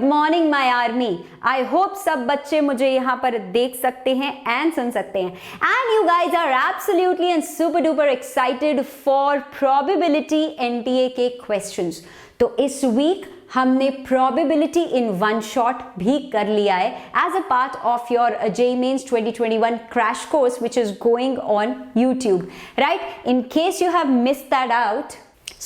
Morning my army. I hope सब बच्चे मुझे यहाँ पर देख सकते हैं एंड सुन सकते हैं and you guys are absolutely and super duper excited for probability NTA के क्वेश्चंस। तो इस वीक हमने प्रोबेबिलिटी इन वन शॉट भी कर लिया है as a part of your JEE Mains 2021 crash course which is going on YouTube, right? In case you have missed that out,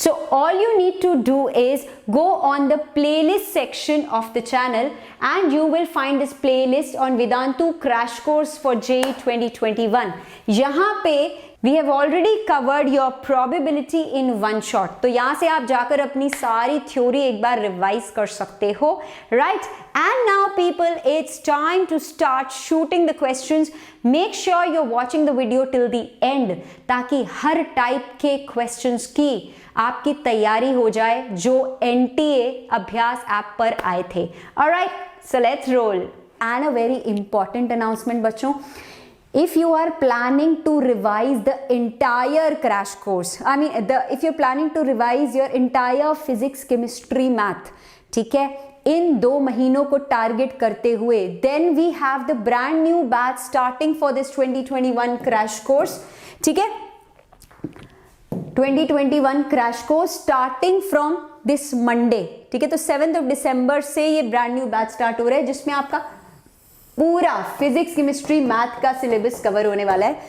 so all you need to do is go on the playlist section of the channel and you will find this playlist on Vedantu crash course for JEE 2021. यहाँ पे we have already covered your probability in one shot. तो यहाँ से आप जाकर अपनी सारी theory एक बार रिवाइज कर सकते हो, right? And now people, it's time to start shooting the questions. Make sure you're watching the video till the end ताकि हर टाइप के questions की आपकी तैयारी हो जाए जो NTA अभ्यास ऐप पर आए थे। Alright, so let's roll. And a very important announcement बच्चों, if you are planning to revise the entire crash course, if you're planning to revise your entire physics, chemistry, math, ठीक है, इन 2 महीनों को target करते हुए, then we have the brand new batch starting for this 2021 crash course, ठीक है, 2021 crash course starting from this Monday, ठीक है। तो 7th of December से ये brand new batch start हो रहा है जिसमें आपका पूरा फिजिक्स, केमिस्ट्री, मैथ का सिलेबस कवर होने वाला है,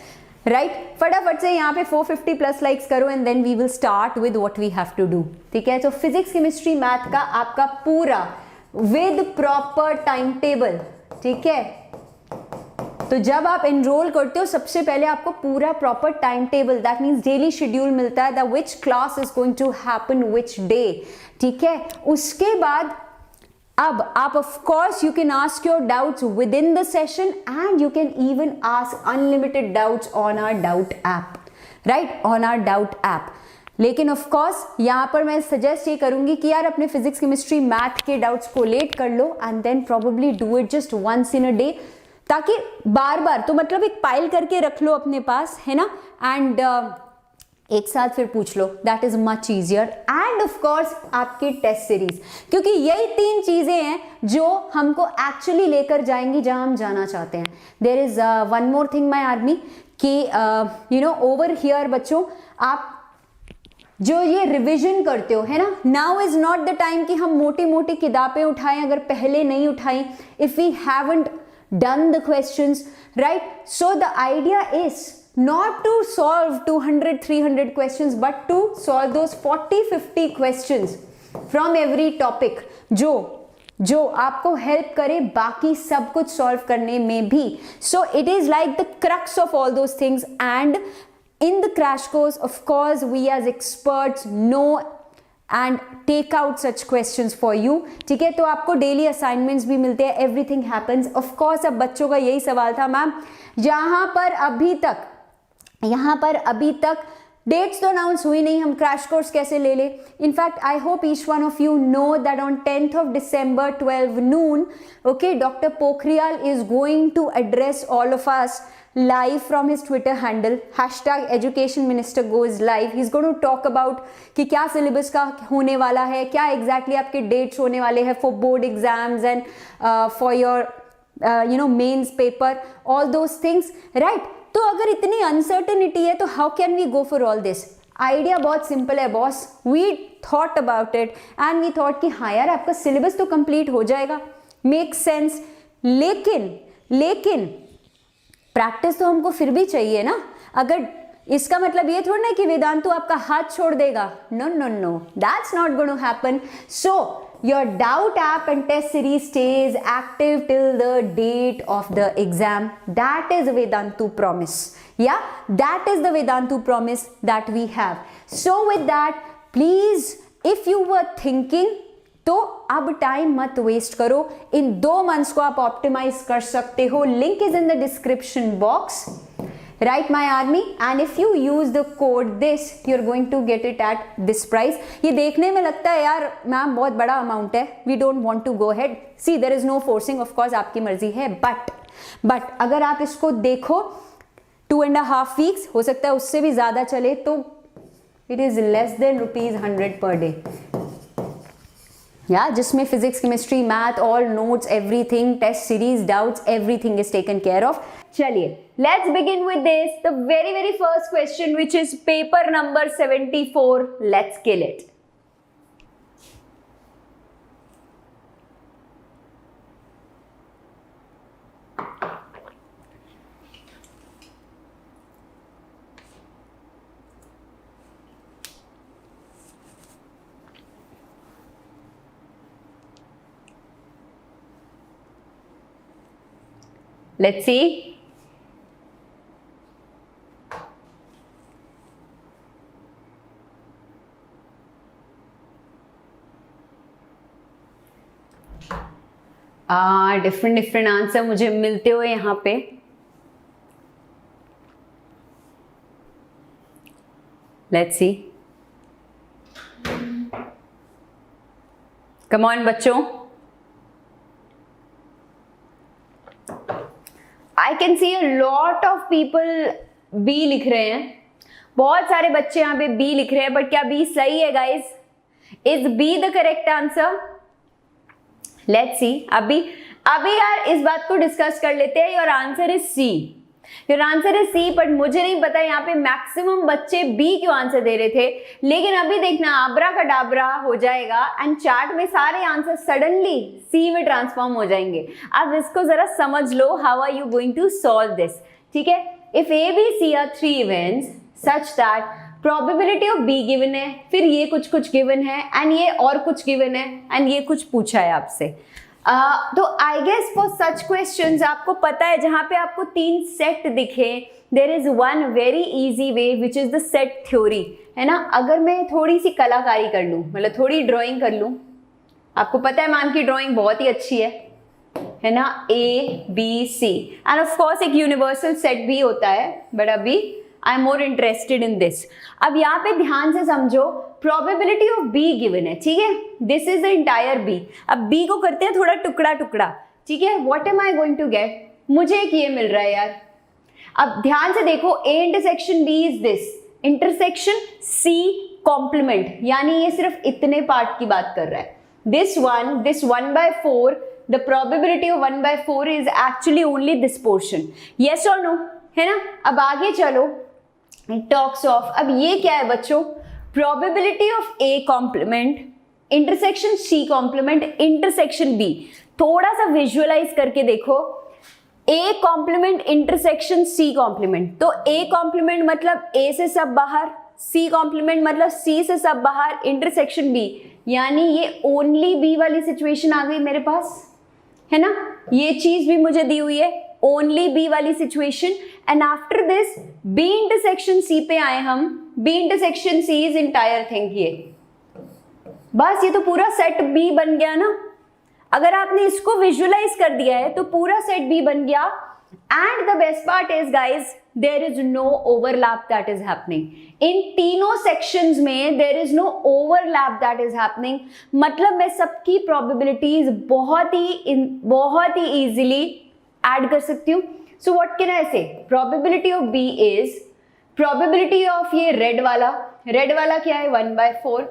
राइट? फटाफट से यहाँ पे 450 प्लस लाइक्स करो and then we will start with what we have to do, ठीक है। तो फिजिक्स, केमिस्ट्री, मैथ का आपका पूरा विद प्रॉपर टाइम टेबल, ठीक है। तो जब आप एनरोल करते हो सबसे पहले आपको पूरा proper time table, that means daily schedule मिलता है, that which class is going to happen which day, ठीक है। उसके बाद अब आप of course you can ask your doubts within the session and you can even ask unlimited doubts on our doubt app, right? On our doubt app. लेकिन of course यहाँ पर मैं सजेस्ट ये करूंगी कि यार अपने फिजिक्स, केमिस्ट्री, मैथ के डाउट्स कोलेट कर लो and then probably do it just once in a day, ताकि बार बार तो मतलब एक पाइल करके रख लो अपने पास, है ना, एंड एक साथ फिर पूछ लो, that is much easier. And of course आपकी टेस्ट सीरीज, क्योंकि यही 3 चीजें हैं जो हमको एक्चुअली लेकर जाएंगी जहां हम जाना चाहते हैं। There is one more thing my army कि यू नो ओवर हियर बच्चों, आप जो ये रिवीजन करते हो, है ना, now is not the time कि हम मोटी मोटी किताबें उठाएं अगर पहले नहीं उठाई, if we haven't done the questions, right? So the idea is not to solve 200-300 questions but to solve those 40-50 questions from every topic जो आपको हेल्प करे बाकी सब कुछ सॉल्व करने में भी। So it is like the crux of all those things and in the crash course of course we as experts know and take out such questions for you, ठीक है। तो आपको डेली असाइनमेंट्स भी मिलते हैं, एवरीथिंग हैपन्स। ऑफ कोर्स अब बच्चों का यही सवाल था, मैम यहाँ पर अभी तक डेट्स तो अनाउंस हुई नहीं, हम क्रैश कोर्स कैसे ले ले? In fact I hope each one of you know that on 10th of December 12 noon, okay, Dr. Pokhriyal is going to address all of us live from his Twitter handle #Education Minister goes live. He's going to talk about कि क्या syllabus का होने वाला है, क्या exactly आपके dates होने वाले हैं for board exams and for your mains paper, all those things, right? तो अगर इतनी अनसर्टेनिटी है तो how can we go for all this? Idea बहुत सिंपल है boss, we thought about it and we thought कि हाँ यार आपका सिलेबस तो कंप्लीट हो जाएगा, मेक सेंस, लेकिन प्रैक्टिस तो हमको फिर भी चाहिए ना। अगर इसका मतलब ये थोड़ा ना कि वेदांतु आपका हाथ छोड़ देगा, no, that's not going to happen. So your doubt app and test series stays active till the date of the exam. That is a Vedantu promise. Yeah, that is the Vedantu promise that we have. So with that, please, if you were thinking, तो अब time मत waste करो, इन 2 months को आप optimise कर सकते हो। Link is in the description box, right my army, and if you use the code this you're going to get it at this price. ये देखने में लगता है यार मैम बहुत बड़ा अमाउंट है, we don't want to go ahead. See, there is no forcing, of course आपकी मर्जी है, but अगर आप इसको देखो 2.5 weeks, हो सकता है उससे भी ज्यादा चले, तो it is less than ₹100 per day. या जिसमें physics, chemistry, math, all notes, everything, test series, doubts, everything is taken care of. चलिए, let's begin with this, the very first question which is paper number 74. Let's kill it. Let's see. Different answer मुझे मिलते हुए यहां पे. Let's see. Come on बच्चों. I can see a lot of people be लिख रहे हैं. बहुत सारे बच्चे यहाँ पे बी लिख रहे हैं, बट क्या बी सही है guys? Is B the correct answer? Let's see. अभी यार इस बात को डिस्कस कर लेते हैं. Your answer is C. Your answer is C, but मुझे नहीं पता यहाँ पे मैक्सिमम बच्चे बी क्यों आंसर दे रहे थे. लेकिन अभी देखना, आबरा का डाबरा हो जाएगा एंड चार्ट में सारे आंसर सडनली सी में ट्रांसफॉर्म हो जाएंगे. अब इसको जरा समझ लो. How are you going to solve this? ठीक है. If A B C are 3 events such that probability of B given है, फिर ये कुछ गिवन है एंड ये और कुछ गिवन है एंड ये कुछ पूछा है आपसे. तो I guess for such questions आपको पता है, जहां पे आपको 3 सेट दिखे, there is one very easy way which is the set theory, है ना. अगर मैं थोड़ी सी कलाकारी कर लूं, मतलब थोड़ी ड्राइंग कर लूं, आपको पता है मैम की ड्राइंग बहुत ही अच्छी है ना. A B C and of course एक यूनिवर्सल सेट भी होता है, बट अभी I am more interested in this. अब यहाँ पे ध्यान से समझो, प्रोबेबिलिटी ऑफ बी गिवन है. ठीक है, this is the entire B. अब बी को करते हैं थोड़ा टुकड़ा. ठीक है, what am I going to get? मुझे एक ये मिल रहा है यार. अब ध्यान से देखो, A intersection B is this, intersection C complement, यानी ये सिर्फ इतने पार्ट की बात कर रहा है. This 1/4, the probability of 1/4 is actually only this portion. Yes और नो, है ना. अब आगे चलो, टॉक्स ऑफ. अब ये क्या है बच्चों? Probability of A complement intersection C complement intersection B. थोड़ा सा विजुअलाइज करके देखो, A complement intersection C complement. तो ए कॉम्प्लीमेंट मतलब ए से सब बाहर, सी कॉम्प्लीमेंट मतलब सी से सब बाहर, इंटरसेक्शन बी, यानी ये ओनली बी वाली सिचुएशन आ गई मेरे पास, है ना. ये चीज भी मुझे दी हुई है, ओनली बी वाली situation. And after this B intersection C पे आए हम. B intersection C is entire thing. ये बस, ये तो पूरा सेट बी बन गया ना. अगर आपने इसको विजुअलाइज कर दिया है तो पूरा सेट बी बन गया. And the best part is guys, there is no overlap that is happening. इन तीनों सेक्शंस में there is no overlap that is happening. मतलब मैं सबकी प्रोबेबिलिटीज बहुत ही इजीली ऐड कर सकती हूँ. So what can I say? Probability of B is probability of ये रेड वाला क्या है? 1/4.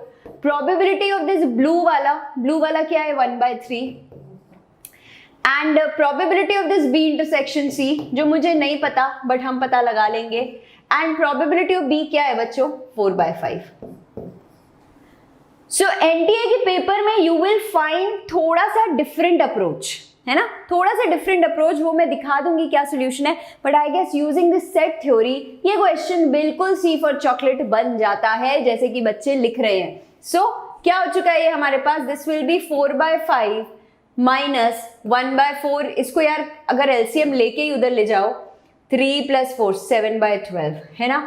प्रोबेबिलिटी ऑफ दिस ब्लू वाला क्या है? 1/3. And probability of this B intersection C, जो मुझे नहीं पता बट हम पता लगा लेंगे. एंड प्रोबेबिलिटी ऑफ बी क्या है बच्चों? 4/5. सो एनटीए के पेपर में यू विल फाइंड थोड़ा सा डिफरेंट अप्रोच, है ना. थोड़ा सा डिफरेंट अप्रोच, वो मैं दिखा दूंगी क्या सोल्यूशन है. But I guess using this set theory ये क्वेश्चन बिल्कुल सी फॉर चॉकलेट बन जाता है, जैसे कि बच्चे लिख रहे हैं. सो क्या हो चुका है ये हमारे पास? This will be 4/5 minus 1/4. इसको यार अगर एलसीएम लेके ही उधर ले जाओ, 3 + 4 7/12, है ना.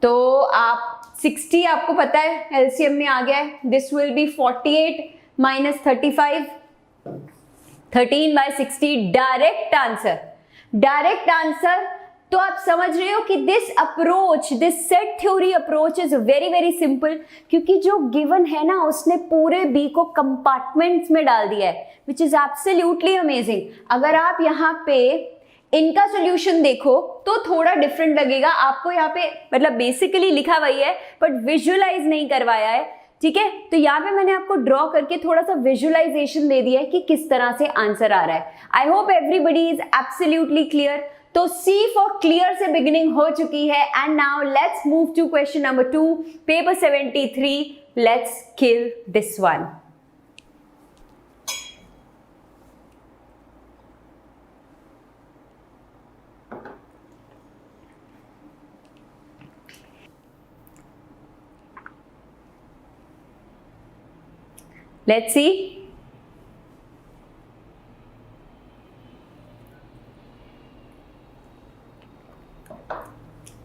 तो आप 60 आपको पता है एलसीएम में आ गया है. This will B 48 minus 35, 13/60. Direct answer. तो आप समझ रहे हो कि this approach, this set theory approach is very simple, क्योंकि जो गिवन है ना उसने पूरे बी को कंपार्टमेंट्स में डाल दिया है, विच इज एब्सोल्युटली अमेजिंग. अगर आप यहाँ पे इनका सॉल्यूशन देखो तो थोड़ा डिफरेंट लगेगा आपको. यहाँ पे मतलब बेसिकली लिखा वही है बट विजुअलाइज नहीं करवाया है. ठीक है, तो यहाँ पे मैंने आपको ड्रॉ करके थोड़ा सा विजुअलाइजेशन दे दिया है कि किस तरह से आंसर आ रहा है. I hope everybody is absolutely clear. तो C फॉर क्लियर से बिगिनिंग हो चुकी है. And now let's move to question number 2, paper 73. Let's kill this one. Let's see.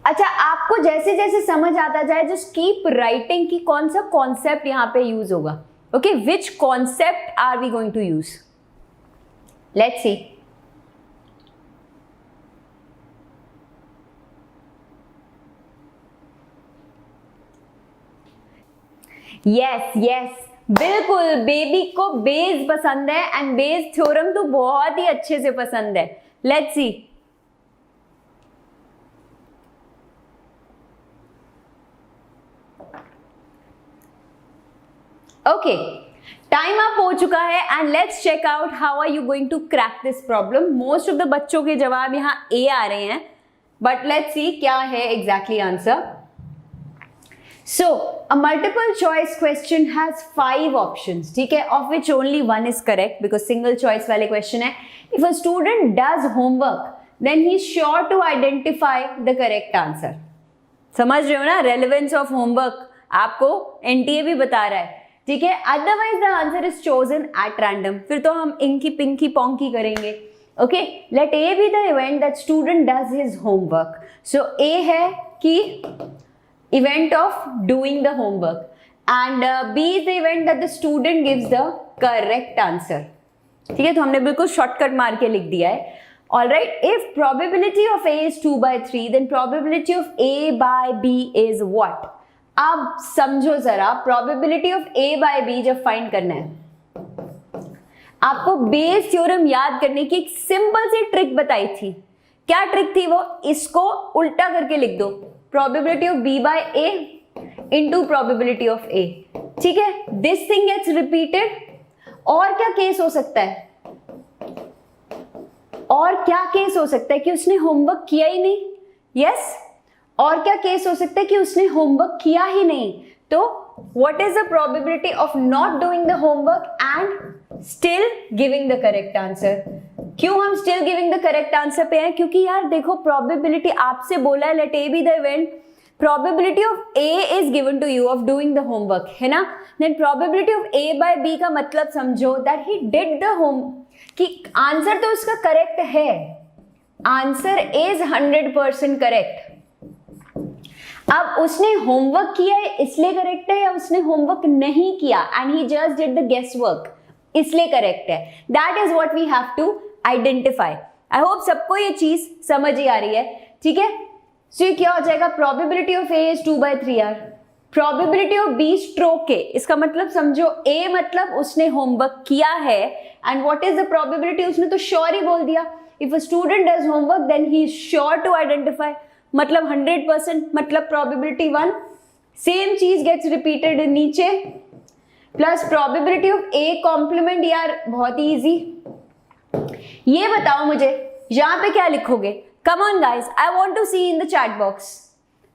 अच्छा, आपको जैसे जैसे समझ आता जाए जस्ट कीप राइटिंग कि कौन सा कॉन्सेप्ट यहां पे यूज होगा. Okay, which concept are we going to use? Let's see. Yes yes, बिल्कुल, बेबी को बेस पसंद है एंड बेस थ्योरम तो बहुत ही अच्छे से पसंद है. Let's see. Okay, time up हो चुका है and let's check out how are you going to crack this problem. Most of the बच्चों के जवाब यहाँ ए आ रहे हैं, बट लेट्स सी क्या है exactly answer. So, a multiple choice question has 5 options, ठीक है, of which only one is correct because single choice वाले question है. If a student does homework, then he is sure to identify the correct answer. समझ रहे हो ना relevance of homework? आपको NTA भी बता रहा है, ठीक है. Otherwise the answer is chosen at random. फिर तो हम इंकी पिंकी पोंकी करेंगे. Okay, let A be the event that student does his homework. So A है कि event of doing the homework and B is the event that the student gives the correct answer. ठीक है, तो हमने बिल्कुल shortcut मार के लिख दिया है. All right, if probability of A is 2/3, then probability of A by B is what? अब समझो जरा, probability of A by B जब फाइंड करना है, आपको बेस थ्योरम याद करने की एक सिंपल सी ट्रिक बताई थी. क्या ट्रिक थी वो? इसको उल्टा करके लिख दो, probability of B by A into probability of A. ठीक है, this thing gets repeated. और क्या केस हो सकता है? और क्या केस हो सकता है कि उसने होमवर्क किया ही नहीं? यस. और क्या केस हो सकता है कि उसने होमवर्क किया ही नहीं? तो what is the probability of not doing the homework and still giving the correct answer? क्यों हम still giving the correct answer पे हैं? क्योंकि यार देखो, प्रोबेबिलिटी आपसे बोला है let A B the event, probability of A is given to you of doing the homework, है ना. Then probability of A by B का मतलब समझो that he did the home, कि आंसर तो उसका करेक्ट है, आंसर इज 100% करेक्ट. अब उसने होमवर्क किया है इसलिए करेक्ट है, या उसने होमवर्क नहीं किया and he just did the guess work इसलिए करेक्ट है? That is what we have to identify. I hope सबको ये चीज समझ ही आ रही है, ठीक है. सो ये क्या हो जाएगा? प्रोबेबिलिटी ऑफ ए इज 2/3 यार. Probability of B stroke A, इसका मतलब समझो ए मतलब उसने होमवर्क किया है and what is the probability? उसने तो श्योर ही बोल दिया. If a student does homework then he is sure to identify, मतलब 100%, मतलब प्रोबेबिलिटी 1. सेम चीज गेट्स रिपीटेड नीचे, plus probability of A complement. यार बहुत ही इजी. ये बताओ मुझे यहां पे क्या लिखोगे? Come on guys, I want to see in the chat box,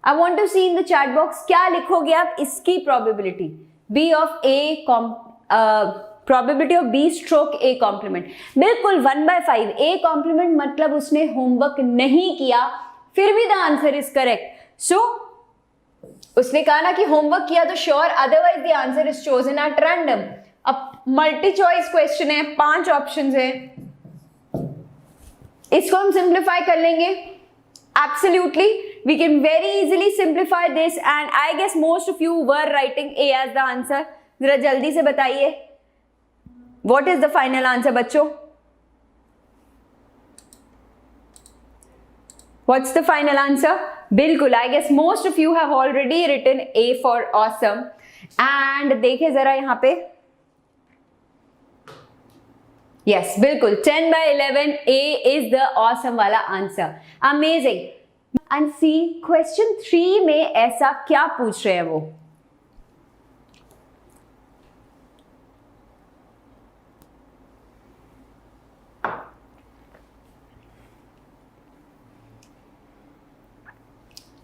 I want to see in the chat box. क्या लिखोगे आप इसकी probability? B of A, probability of B stroke A complement. बिल्कुल 1/5. ए कॉम्प्लीमेंट मतलब उसने homework नहीं किया, फिर भी the answer is correct. So उसने कहा ना कि होमवर्क किया तो sure, otherwise the answer is chosen at random. अब मल्टी चॉइस क्वेश्चन है, 5 ऑप्शंस है, इसको हम सिंप्लीफाई कर लेंगे. Absolutely we can very easily simplify this and I guess most of you were writing A as the answer. जरा जल्दी से बताइए what is the final answer बच्चों? What's the final answer? बिल्कुल, I guess most of you have already written A for awesome. And देखिए जरा यहाँ पे, यस बिल्कुल 10/11 ए इज द ऑसम वाला answer. Amazing. And see question 3 में ऐसा क्या पूछ रहे हैं वो?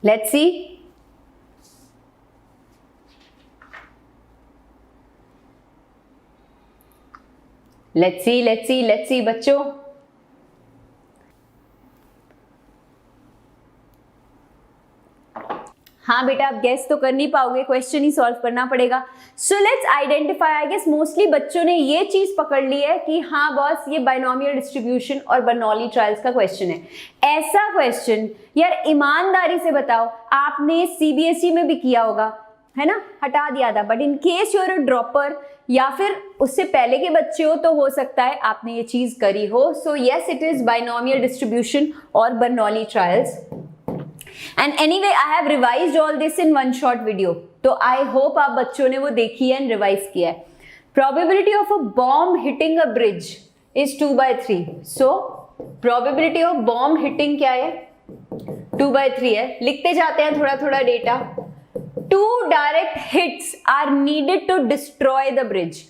Let's see. लेट्स सी बच्चों। हाँ बेटा, आप गेस तो कर नहीं पाओगे, क्वेश्चन ही सॉल्व करना पड़ेगा। So let's identify. I guess mostly बच्चों ने ये चीज पकड़ ली है कि हाँ बॉस, ये बाइनोमियल डिस्ट्रीब्यूशन और बर्नौली ट्रायल्स का क्वेश्चन है। ऐसा क्वेश्चन यार ईमानदारी से बताओ, आपने सीबीएसई में भी किया होगा, है ना, हटा दिया था, but in case you're a dropper या फिर उससे पहले के बच्चे हो तो हो सकता है आपने ये चीज करी हो। So yes, it is binomial distribution और Bernoulli trials. And anyway, I have revised all this in one short video. तो I hope आप बच्चों ने वो देखी है and revise किया है। Probability of a bomb hitting a bridge is 2/3. So probability of bomb hitting क्या है? 2/3 है। लिखते जाते हैं थोड़ा थोड़ा data. 2 direct hits are needed to destroy the bridge.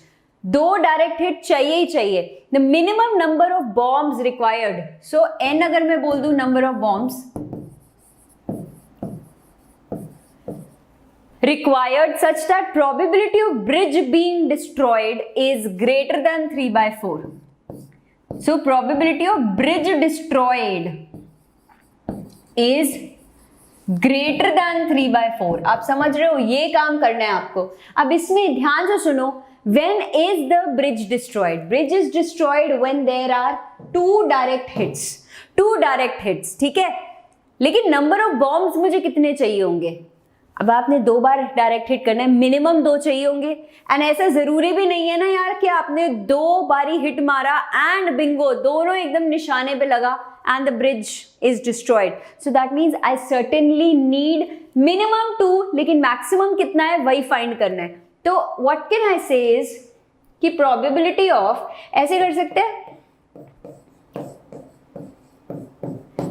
2 direct hit चाहिए ही चाहिए। The minimum number of bombs required. So n अगर मैं बोल दूं number of bombs required such that probability of bridge being destroyed is greater than 3/4. So probability of bridge destroyed is greater than 3/4. आप समझ रहे हो, ये काम करना है आपको। अब इसमें ध्यान से सुनो, when is the bridge destroyed? Bridge is destroyed when there are 2 direct hits. 2 direct hits, ठीक है, लेकिन नंबर ऑफ बॉम्ब्स मुझे कितने चाहिए होंगे? अब आपने 2 बार डायरेक्ट हिट करना है, मिनिमम 2 चाहिए होंगे। एंड ऐसा जरूरी भी नहीं है ना यार कि आपने 2 बारी हिट मारा एंड बिंगो, दोनों एकदम निशाने पे लगा and the bridge is destroyed. So that means I certainly need minimum 2, लेकिन मैक्सिमम कितना है वही फाइंड करना है। तो व्हाट कैन आई से इज कि प्रोबेबिलिटी ऑफ, ऐसे कर सकते हैं,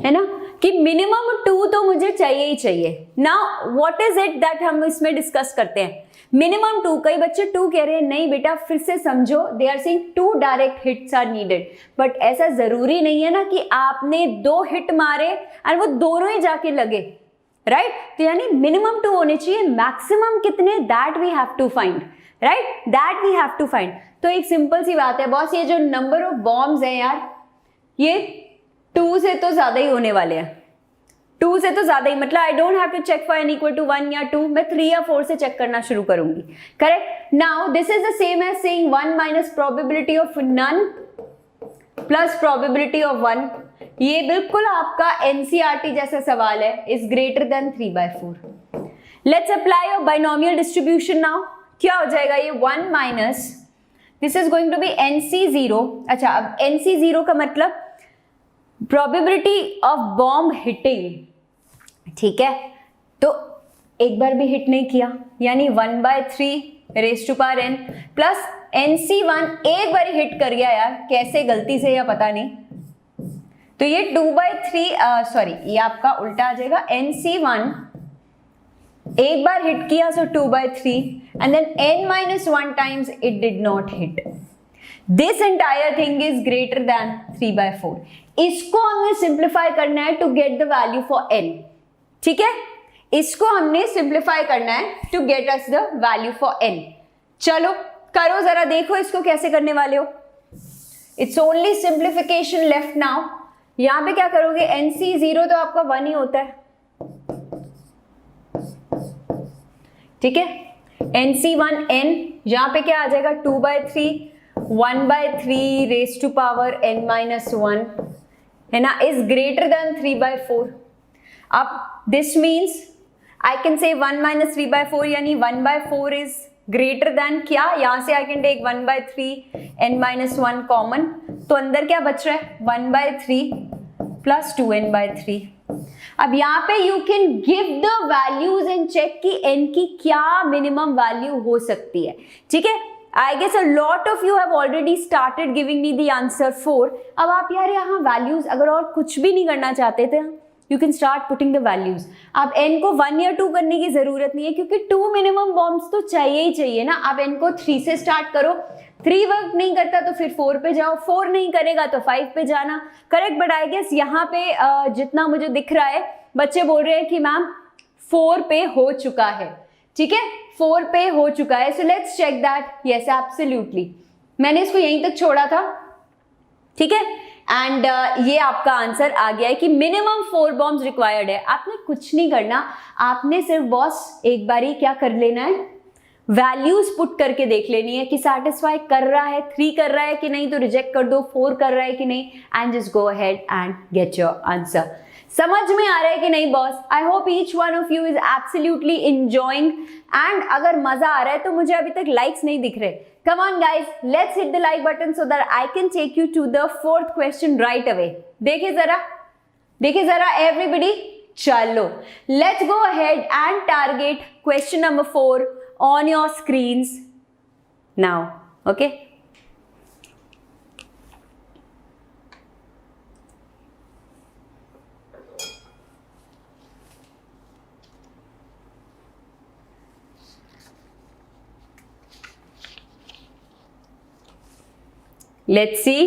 है ना, कि मिनिमम 2 तो मुझे चाहिए ही चाहिए। Now what is it that हम इसमें डिस्कस करते हैं, मिनिमम 2। कई बच्चे 2 कह रहे हैं, नहीं बेटा फिर से समझो, they are saying 2 direct hits are needed, but ऐसा जरूरी नहीं है ना कि आपने 2 हिट मारे और वो दोनों ही जाके लगे, राइट? तो यानी मिनिमम 2 होने चाहिए, मैक्सिमम कितने, that we have to find, right, that we have to find. तो एक सिंपल सी बात है बॉस, ये जो नंबर ऑफ बॉम्ब्स हैं यार, ये 2 से तो ज्यादा ही होने वाले हैं। 2 से तो ज्यादा ही, मतलब I don't have to check for n equal to 1 या 2, मैं 3 या 4 से चेक करना शुरू करूंगी, correct? Now this is the same as saying 1 minus probability of none plus probability of 1। ये बिल्कुल आपका एनसीईआरटी जैसा सवाल है, is greater than 3/4। Let's apply your binomial distribution now. क्या हो जाएगा ये 1 minus, this is going to be NC0। अच्छा, अब NC0 का मतलब प्रोबेबिलिटी ऑफ बॉम्ब हिटिंग, ठीक है, तो एक बार भी हिट नहीं किया यानी 1/3 raise to power n plus NC1 एक बार हिट कर गया यार, कैसे, गलती से या पता नहीं, तो ये 2/3 सॉरी ये आपका उल्टा आ जाएगा, NC1 एक बार हिट किया so 2/3 and then n-1 times it did not hit. This entire thing is greater than 3/4। इसको हमने सिंप्लीफाई करना है to get the value for n, ठीक है, इसको हमने सिंप्लीफाई करना है to get us the value for n। चलो करो जरा, देखो इसको कैसे करने वाले हो। It's only simplification left now. यहां पे क्या करोगे, NC0 तो आपका 1 ही होता है, ठीक है, NC1n यहां पे क्या आ जाएगा 2/3, 1/3 रेज़ टू पावर n-1, है ना, इज ग्रेटर देन 3/4। अब this means I can say 1 minus 3/4 यानी 1/4 इज ग्रेटर देन क्या, यहां से आई कैन टेक 1/3 n-1 कॉमन, तो अंदर क्या बच रहा है 1/3 प्लस 2n/3। अब यहाँ पे you can give the values and check कि n की क्या मिनिमम वैल्यू हो सकती है, ठीक है। I guess a lot of you have already started giving me the answer 4. अब आप यार यहाँ values अगर और कुछ भी नहीं करना चाहते थे, you can start putting the values. आप n को 1 या 2 करने की जरूरत नहीं है क्योंकि 2 मिनिमम बॉम्ब्स तो चाहिए ही चाहिए ना। आप n को 3 से स्टार्ट करो, 3 वर्क नहीं करता तो फिर 4 पे जाओ, 4 नहीं करेगा तो 5 पे जाना, करेक्ट। बट आई गेस यहाँ पे जितना मुझे दिख रहा है बच्चे बोल रहे हैं कि मैम 4 पे हो चुका है, ठीक है, 4 पे हो चुका है। So let's check that, yes absolutely, मैंने इसको यहीं तक छोड़ा था, ठीक है, एंड ये आपका आंसर आ गया है कि मिनिमम 4 बॉम्ब्स रिक्वायर्ड है। आपने कुछ नहीं करना, आपने सिर्फ बॉस एक बारी क्या कर लेना है, वैल्यूज पुट करके देख लेनी है कि सेटिस्फाई कर रहा है, 3 कर रहा है कि नहीं तो रिजेक्ट कर दो, 4 कर रहा है कि नहीं, and just go ahead and get your answer. समझ में आ रहा है कि नहीं boss? I hope each one of you is absolutely enjoying, and अगर मजा आ रहा है तो मुझे अभी तक लाइक्स नहीं दिख रहे। Come on guys, let's hit the like button so that I can take you to the 4th question right away. देखिए जरा एवरीबडी, चलो let's go ahead and target question number 4 on your screens now, okay? Let's see.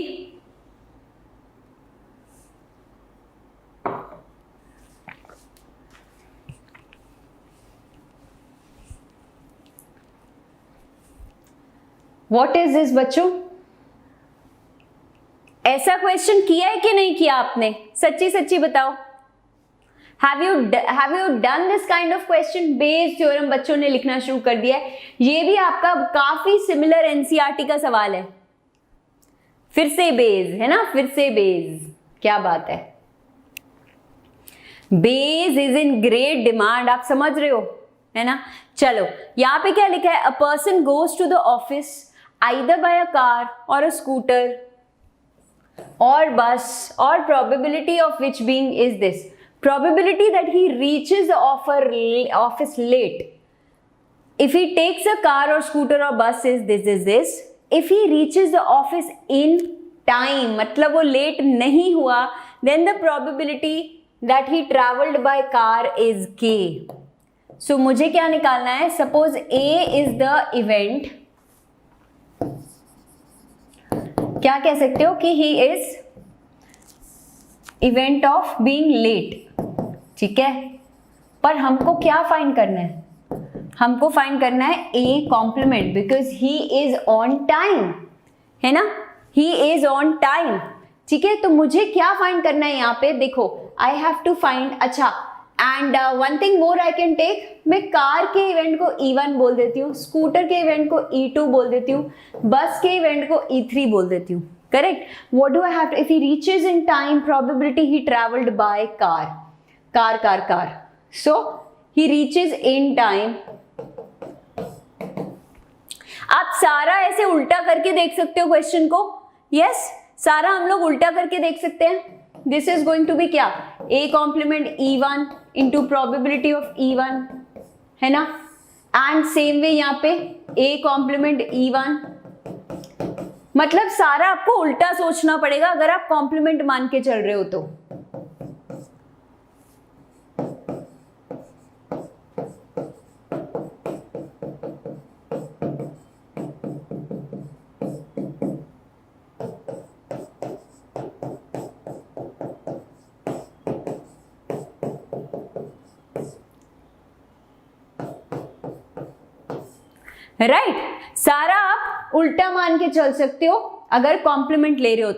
What is this बच्चों? ऐसा question किया है कि नहीं किया आपने? सच्ची सच्ची बताओ। Have you done this kind of question? Bayes theorem बच्चों ने लिखना शुरू कर दिया है। ये भी आपका काफी सिमिलर एनसीईआरटी का सवाल है। फिर से बेज है ना, फिर से बेज, क्या बात है। Bayes is in great demand, आप समझ रहे हो, है ना। चलो यहां पे क्या लिखा है, a person goes to the office either by a car or a scooter or bus, or probability of which being is this, probability that he reaches the office late. If he takes a car or scooter or bus is this. If he reaches the office in time, मतलब वो late नहीं हुआ, then the probability that he traveled by car is K. So मुझे क्या निकालना है, suppose A is the event, क्या कह सकते हो कि he is event of being late, ठीक है। पर हमको क्या फाइंड करना है, हमको फाइंड करना है A complement, because he is on time, है ना, ही इज ऑन टाइम, ठीक है। तो मुझे क्या फाइंड करना है यहाँ पे, देखो आई हैव टू फाइंड, अच्छा and one thing more I can take, मैं कार के इवेंट को E1 बोल देती हूँ, स्कूटर के इवेंट को E2 बोल देती हूँ, बस के इवेंट को E3 बोल देती हूँ, correct. What do I have to, if he reaches in time, probability he travelled by car, so he reaches in time. आप सारा ऐसे उल्टा करके देख सकते हो क्वेश्चन को, यस सारा हम लोग उल्टा करके देख सकते हैं। This is going to be क्या, A complement E1 into probability of E1, है ना, एंड सेम वे यहाँ पे ए कॉम्प्लीमेंट E1, मतलब सारा आपको उल्टा सोचना पड़ेगा अगर आप कॉम्प्लीमेंट मान के चल रहे हो तो। राइट सारा आप उल्टा मान के चल सकते हो अगर कॉम्प्लीमेंट ले रहे हो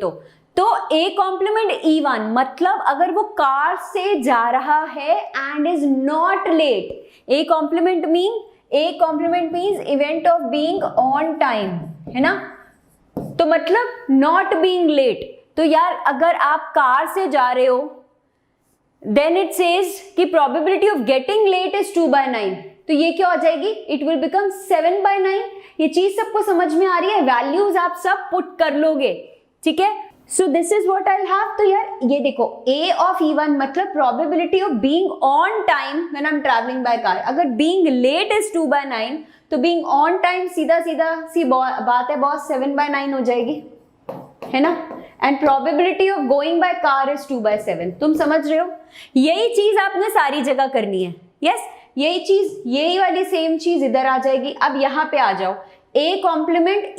तो ए कॉम्प्लीमेंट E1 मतलब अगर वो कार से जा रहा है and is not late, A complement means event of being on time, है ना, तो मतलब नॉट बीइंग लेट। तो यार अगर आप कार से जा रहे हो देन इट सेज कि probability of getting late is 2/9, तो ये क्या हो जाएगी, इट विल बिकम 7/9। ये चीज सबको समझ में आ रही है, वैल्यूज आप सब पुट कर लोगे, ठीक है। सो this is what I have. तो यार ये देखो ए ऑफ E1 मतलब probability of being on time when I am travelling by car, अगर बीइंग लेट इज 2/9 तो बीइंग ऑन टाइम सीधा सी बात है बॉस 7/9 हो जाएगी, है ना, and probability of going by car is 2/7। तुम समझ रहे हो, यही चीज आपने सारी जगह करनी है, यस यही चीज, यही वाली सेम चीज इधर आ जाएगी। अब यहाँ पे आ जाओ, ए कॉम्प्लीमेंट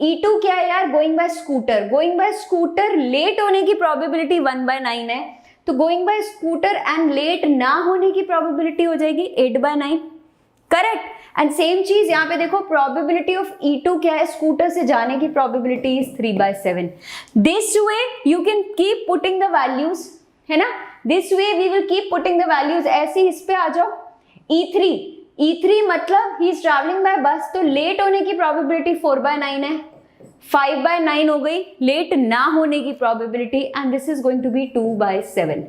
E2 क्या है यार, गोइंग बाय स्कूटर लेट होने की प्रोबेबिलिटी 1/9 है, तो going by scooter and let ना होने की प्रोबेबिलिटी हो जाएगी 8/9, करेक्ट। एंड सेम चीज यहाँ पे देखो, प्रोबेबिलिटी ऑफ E2 क्या है, स्कूटर से जाने की probability is 3/7। This way you can keep putting the values, है ना, this way we will keep putting the values. ऐसे इस पे आ जाओ, E3 मतलब ही इज ट्रैवलिंग बाय बस, तो लेट होने की प्रोबेबिलिटी 4/9 है, 5/9 हो गई लेट ना होने की probability, and this is going to be 2/7।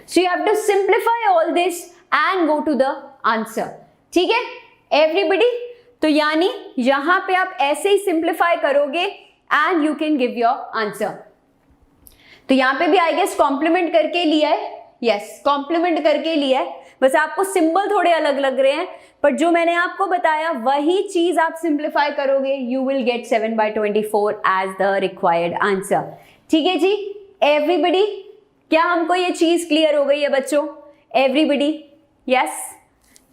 So you have to simplify all this and go to the answer, ठीक है एवरीबडी। तो यानी यहां पे आप ऐसे ही सिंप्लीफाई करोगे and you can give your answer. तो यहां पे भी आई गेस कॉम्प्लीमेंट करके लिया है, यस कॉम्प्लीमेंट करके लिया है, बस आपको सिंबल थोड़े अलग लग रहे हैं, पर जो मैंने आपको बताया वही चीज आप सिंप्लीफाई करोगे, you will get 7/24 as the required answer. ठीक है जी एवरीबडी, क्या हमको ये चीज क्लियर हो गई है बच्चों, एवरीबडी, यस।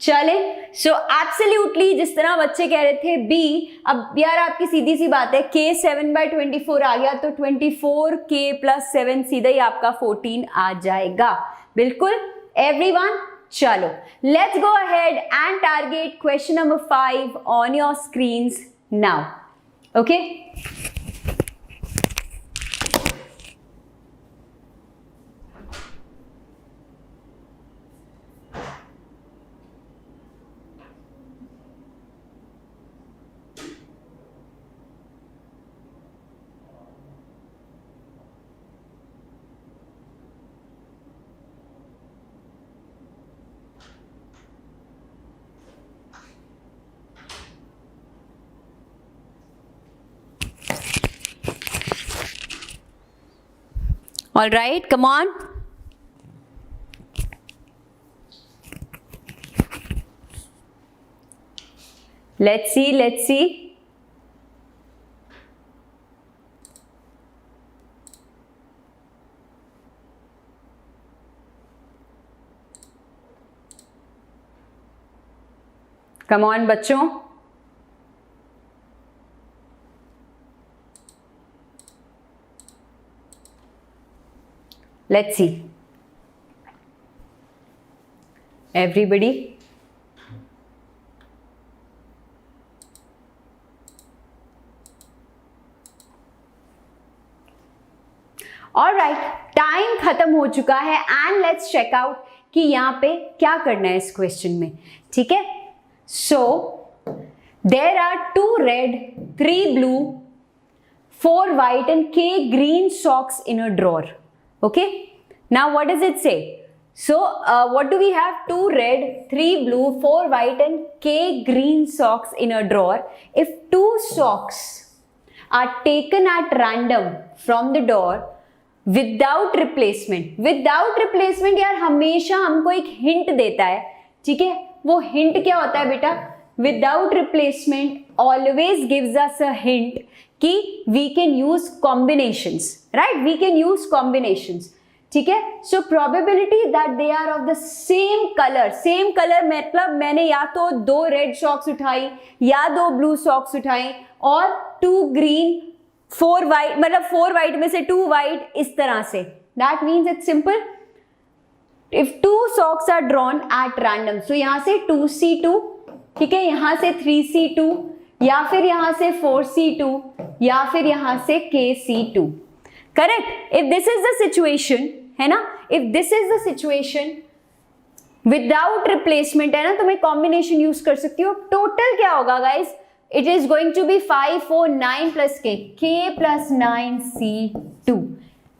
चले, सो एब्सोल्युटली जिस तरह बच्चे कह रहे थे बी, अब यार आपकी सीधी सी बात है, k 7/24 आ गया तो 24k + 7 सीधा ही आपका 14 आ जाएगा, बिल्कुल एवरीवन। चलो let's go ahead and target question number 5 on your screens now, okay. All right, come on. Let's see, let's see. Come on बच्चों, let's see everybody। Alright, time खत्म हो चुका है एंड लेट्स चेक आउट कि यहां पे क्या करना है इस क्वेश्चन में, ठीक है। So there are 2 red 3 blue 4 white and k green socks in a drawer, okay। now what does it say? So what do we have? 2 red 3 blue 4 white and k green socks in a drawer. If 2 socks are taken at random from the drawer without replacement यार हमेशा हमको एक hint देता है, ठीक है। वो hint क्या होता है बेटा? Without replacement always gives us a hint कि we can use combinations, right, we can use combinations, ठीक है। So probability that they are of the same colour मतलब मैंने या तो 2 रेड सॉक्स उठाई या 2 ब्लू सॉक्स उठाई और 2 ग्रीन 4 वाइट, मतलब 4 वाइट में से 2 वाइट, इस तरह से। That means it's simple, if 2 socks are drawn at random, so यहां से 2C2, ठीक है, यहां से 3C2 या फिर यहां से 4C2 या फिर यहां से KC2, correct. If this is the situation, है ना, if this is the situation without replacement, है ना, तो मैं कॉम्बिनेशन यूज कर सकती हूँ। टोटल क्या होगा guys? It is going to be 5 4 9 + k + 9C2।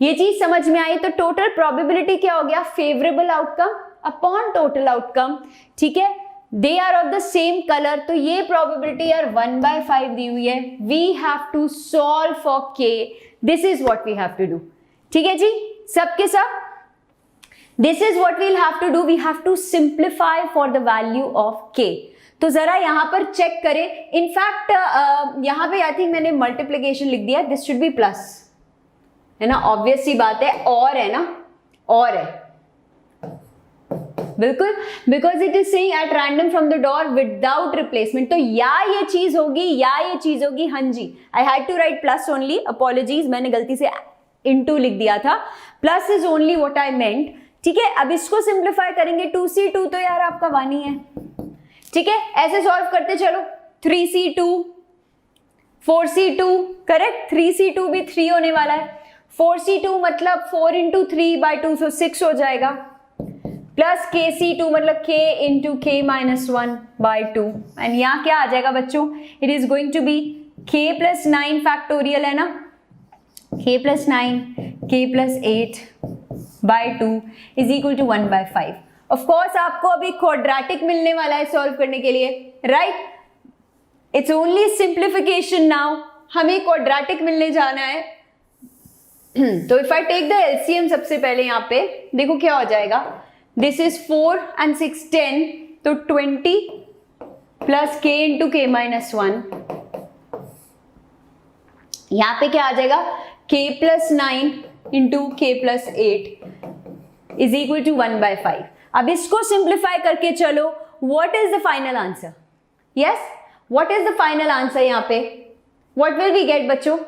ये चीज समझ में आई? तो टोटल प्रोबेबिलिटी क्या हो गया? Favourable outcome upon total outcome, ठीक है। They are of the same colour, तो ये प्रोबेबिलिटी यार 1/5 दी हुई है। We have to solve for k, this is what we have to do, ठीक है जी, सबके सब। This is what we'll have to do, we have to simplify for the value of k। तो जरा यहां पर चेक करें, इनफैक्ट यहां पे आई थिंक मैंने मल्टीप्लीकेशन लिख दिया, दिस शुड बी प्लस, है ना, ऑब्वियस सी बात है, और है ना, और है बिल्कुल, because it is saying at random from the door without replacement, तो या ये चीज होगी या ये चीज होगी। हाँ जी, I had to write plus only, apologies, मैंने गलती से इनटू लिख दिया था, plus is only what I meant. ठीक है, अब इसको सिंप्लीफाई करेंगे, 2c2 तो यार आपका 1 ही है। ठीक है, ऐसे सॉल्व करते चलो, 3c2 4c2 करेक्ट, 3c2 भी 3 होने वाला है, 4c2 मतलब 4 इंटू 3/2 तो 6 हो जाएगा, प्लस kc2 मतलब k into k minus 1/2 and यहाँ क्या आ जाएगा बच्चों, it is going to be k plus 9 factorial है ना, k plus 9 k plus 8/2 is equal to 1/5। Of course आपको अभी क्वाड्रेटिक मिलने वाला है सॉल्व करने के लिए, right, it's only simplification now, हमें क्वाड्रेटिक मिलने जाना है। तो if I take the LCM सबसे पहले यहाँ पे देखो क्या हो जाएगा, दिस इज 4 and 6 10 तो 20 plus k into k minus 1, यहाँ पे क्या आ जाएगा k plus 9 into k plus 8 is equal to 1/5। अब इसको सिंप्लीफाई करके चलो, what is the final answer, yes what is the final answer, यहाँ पे व्हाट विल वी गेट बच्चों,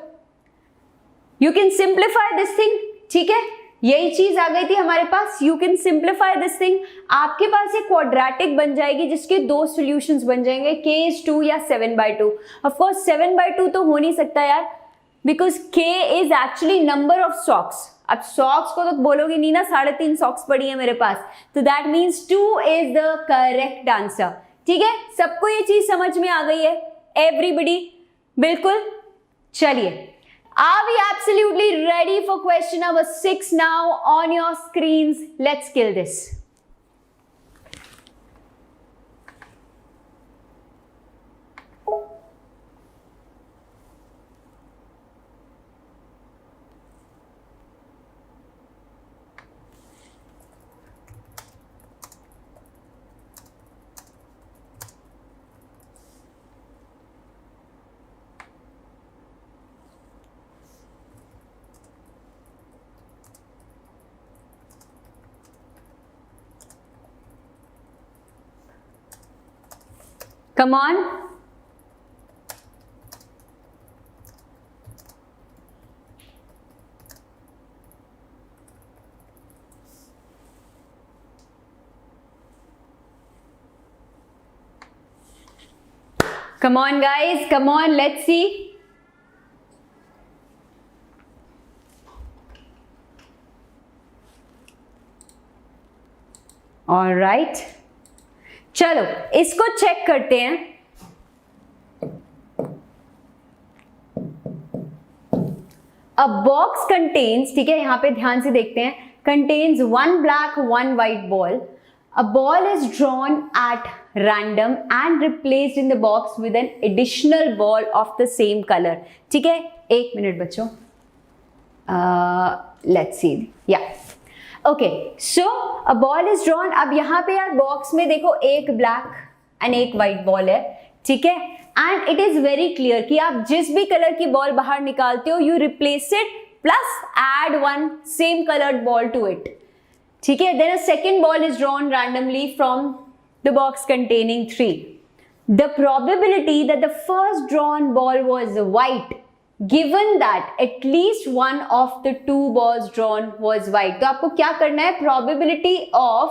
you can simplify this thing. ठीक है, यही चीज आ गई थी हमारे पास, you can simplify this thing, आपके पास एक क्वाड्रेटिक बन जाएगी जिसके दो सॉल्यूशंस बन जाएंगे, k is 2 या 7/2। ऑफ कोर्स 7/2 तो हो नहीं सकता यार, because k is actually number of socks. अब सॉक्स को तो बोलोगे नहीं ना, 3.5 सॉक्स पड़ी है मेरे पास, तो that means 2 is the correct answer. ठीक है, सबको ये चीज समझ में आ गई है, एवरीबडी, बिल्कुल। चलिए, are we absolutely ready for question number 6 now on your screens? Let's kill this. Come on. Come on guys, come on, let's see. All right. चलो इसको चेक करते हैं। अ बॉक्स कंटेन्स, ठीक है, यहां पे ध्यान से देखते हैं, contains 1 black 1 white ball. A ball is drawn at random and replaced in the box with an additional ball of the same color. ठीक है, एक मिनट बच्चों, let's see, yeah. Okay, so a ball is drawn. अब यहाँ पे यार box में देखो एक ब्लैक एंड एक व्हाइट बॉल है, ठीक है, and it is very clear कि आप जिस भी कलर की बॉल बाहर निकालते हो, you replace it plus add 1 same coloured ball to it. ठीक है, then a second ball is drawn randomly from the box containing 3. The probability that the first drawn ball was white given that at least one of the 2 balls drawn was white. तो आपको क्या करना है, probability of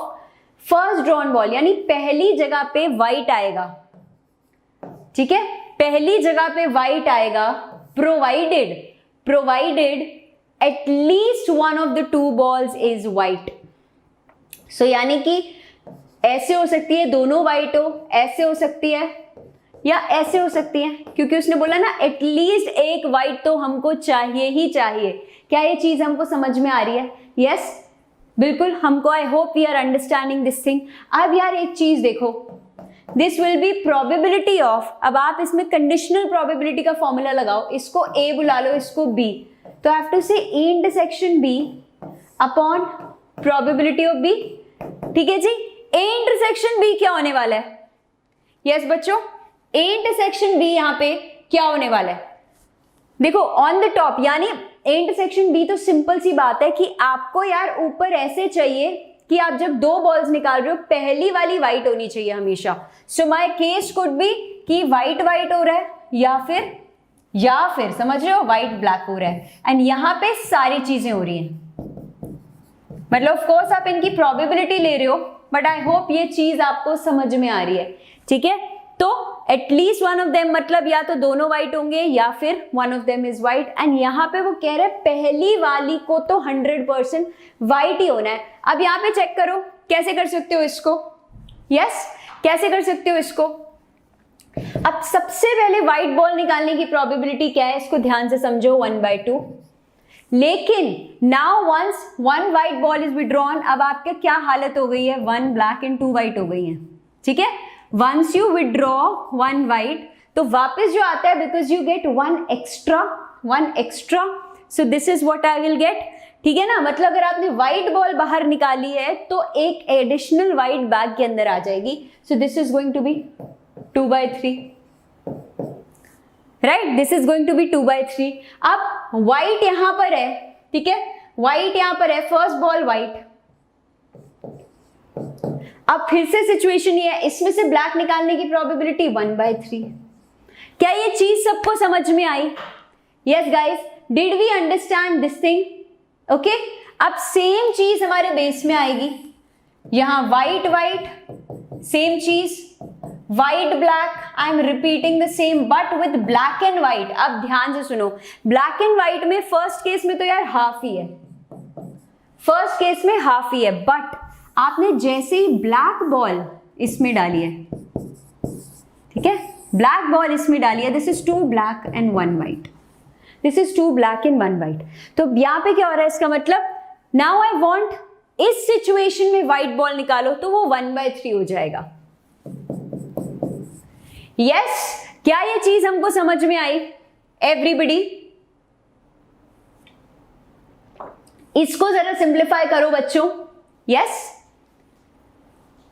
first drawn ball यानी पहली जगह पे white आएगा, ठीक है, पहली जगह पे white आएगा, provided at least one of the 2 balls is white. So यानी कि ऐसे हो सकती है दोनों white हो, ऐसे हो सकती है या ऐसे हो सकती है, क्योंकि उसने बोला ना एटलीस्ट एक व्हाइट तो हमको चाहिए ही चाहिए। क्या ये चीज हमको समझ में आ रही है? यस, बिल्कुल हमको। I hope we are understanding this thing. अब यार एक चीज देखो, this will be probability of, अब आप इसमें कंडीशनल प्रोबेबिलिटी का फॉर्मूला लगाओ, इसको ए बुला लो, इसको बी, तो आई have to say A intersection B upon probability of B. ठीक है जी, ए इंटरसेक्शन बी क्या होने वाला है? यस बच्चों, ए इंटरसेक्शन बी यहाँ पे क्या होने वाला है? देखो ऑन द टॉप, यानी ए इंटरसेक्शन बी तो सिंपल सी बात है कि आपको यार ऊपर ऐसे चाहिए कि आप जब 2 बॉल्स निकाल रहे हो पहली वाली व्हाइट होनी चाहिए हमेशा। So my case could be कि व्हाइट व्हाइट हो रहा है या फिर या फिर समझ रहे हो व्हाइट ब्लैक हो रहा है एंड यहाँ पे सारी चीजें हो रही हैं। मतलब ऑफ कोर्स आप इनकी प्रोबेबिलिटी ले रहे हो, बट आई होप ये चीज आपको समझ में आ रही है, ठीक है। तो एटलीस्ट वन ऑफ देम, मतलब या तो दोनों व्हाइट होंगे या फिर one of them is white. And यहाँ पे वो कह रहे हैं पहली वाली को तो 100% व्हाइट ही होना है। अब यहाँ पे चेक करो कैसे कर सकते हो इसको। यस, कैसे कर सकते हो इसको। अब सबसे पहले व्हाइट बॉल निकालने की प्रोबेबिलिटी क्या है, इसको ध्यान से समझो, 1/2। लेकिन now once one white ball is withdrawn, अब आपके क्या हालत हो गई है, 1 ब्लैक एंड 2 व्हाइट हो गई है, ठीक है। वंस यू विड्रॉ 1 व्हाइट, तो वापस जो आता है, because you get 1 extra, so this is what I will get, ठीक है ना। मतलब अगर आपने व्हाइट बॉल बाहर निकाली है तो एक एडिशनल व्हाइट बैग के अंदर आ जाएगी। So this is going to be 2/3, right, this is going to be 2/3। अब व्हाइट यहां पर है, ठीक है, व्हाइट यहां पर है, फर्स्ट बॉल व्हाइट। अब फिर से सिचुएशन ये है, इसमें से ब्लैक निकालने की प्रोबेबिलिटी 1/3। क्या ये चीज सबको समझ में आई? Yes guys, did we understand this thing? Okay, अब सेम चीज हमारे बेस में आएगी, यहां व्हाइट व्हाइट, सेम चीज, white black, I am repeating the same but with black and white. अब ध्यान से सुनो, ब्लैक एंड व्हाइट में फर्स्ट केस में तो यार हाफ ही है, फर्स्ट केस में हाफ ही है, बट आपने जैसे ही ब्लैक बॉल इसमें डाली है, ठीक है, ब्लैक बॉल इसमें डाली है, this is 2 black and 1 white, this is 2 black and 1 white. तो यहां पे क्या हो रहा है, इसका मतलब नाउ आई वांट, इस सिचुएशन में व्हाइट बॉल निकालो तो वो 1/3 हो जाएगा। यस, क्या ये चीज हमको समझ में आई एवरीबडी? इसको जरा सिंप्लीफाई करो बच्चों। Yes,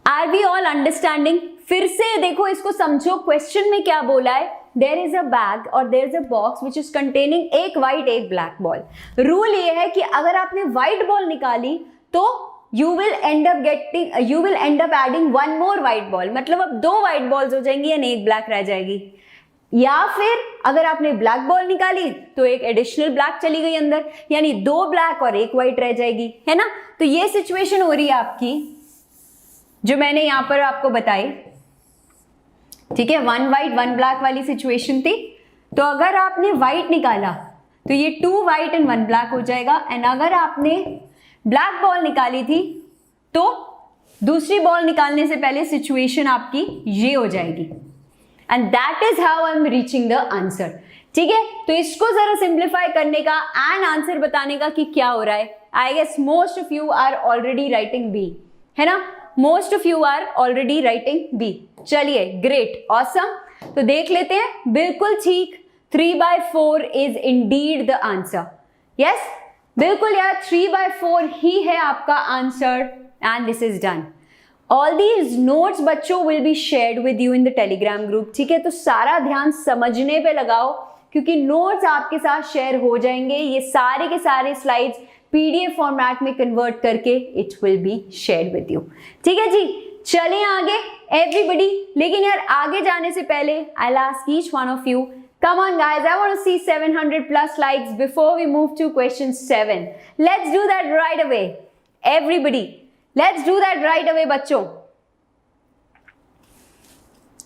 are we all understanding? फिर से देखो, इसको समझो, क्वेश्चन में क्या बोला है, देयर इज अ बैग और there is a box which is containing एक व्हाइट एक ब्लैक बॉल। रूल ये है कि अगर आपने व्हाइट बॉल निकाली तो you will end up adding one more white ball, मतलब अब 2 व्हाइट बॉल्स हो जाएंगी या एक ब्लैक रह जाएगी। या फिर अगर आपने ब्लैक बॉल निकाली तो एक एडिशनल ब्लैक चली गई अंदर, यानी 2 ब्लैक और 1 व्हाइट रह जाएगी, है ना। तो ये सिचुएशन हो रही है आपकी, जो मैंने यहां पर आपको बताई, ठीक है, 1 व्हाइट 1 ब्लैक वाली सिचुएशन थी। तो अगर आपने व्हाइट निकाला तो ये 2 व्हाइट एंड 1 ब्लैक हो जाएगा, एंड अगर आपने ब्लैक बॉल निकाली थी तो दूसरी बॉल निकालने से पहले सिचुएशन आपकी ये हो जाएगी, and that is how I am reaching the answer, ठीक है। तो इसको जरा सिंप्लीफाई करने का एंड आंसर बताने का कि क्या हो रहा है। I guess most of you are already writing B, है ना, most of you are already writing B. चलिए, ग्रेट, ऑसम। तो देख लेते हैं, बिल्कुल ठीक, 3/4 is indeed the answer. Yes, बिल्कुल यार, 3/4 ही है आपका answer, and this is done. All these notes बच्चों will be shared with you in the Telegram group, ठीक है। तो सारा ध्यान समझने पे लगाओ, क्योंकि नोट्स आपके साथ शेयर हो जाएंगे, ये सारे के सारे स्लाइड्स पीडीएफ फॉर्मेट में कन्वर्ट करके it will be shared with you, ठीक है जी। चलें आगे एवरीबडी, लेकिन यार आगे जाने से पहले I will ask each one of you, come on guys, I want to see 700+ likes before we move to question 7. Let's do that right away, everybody, let's do that right away बच्चों।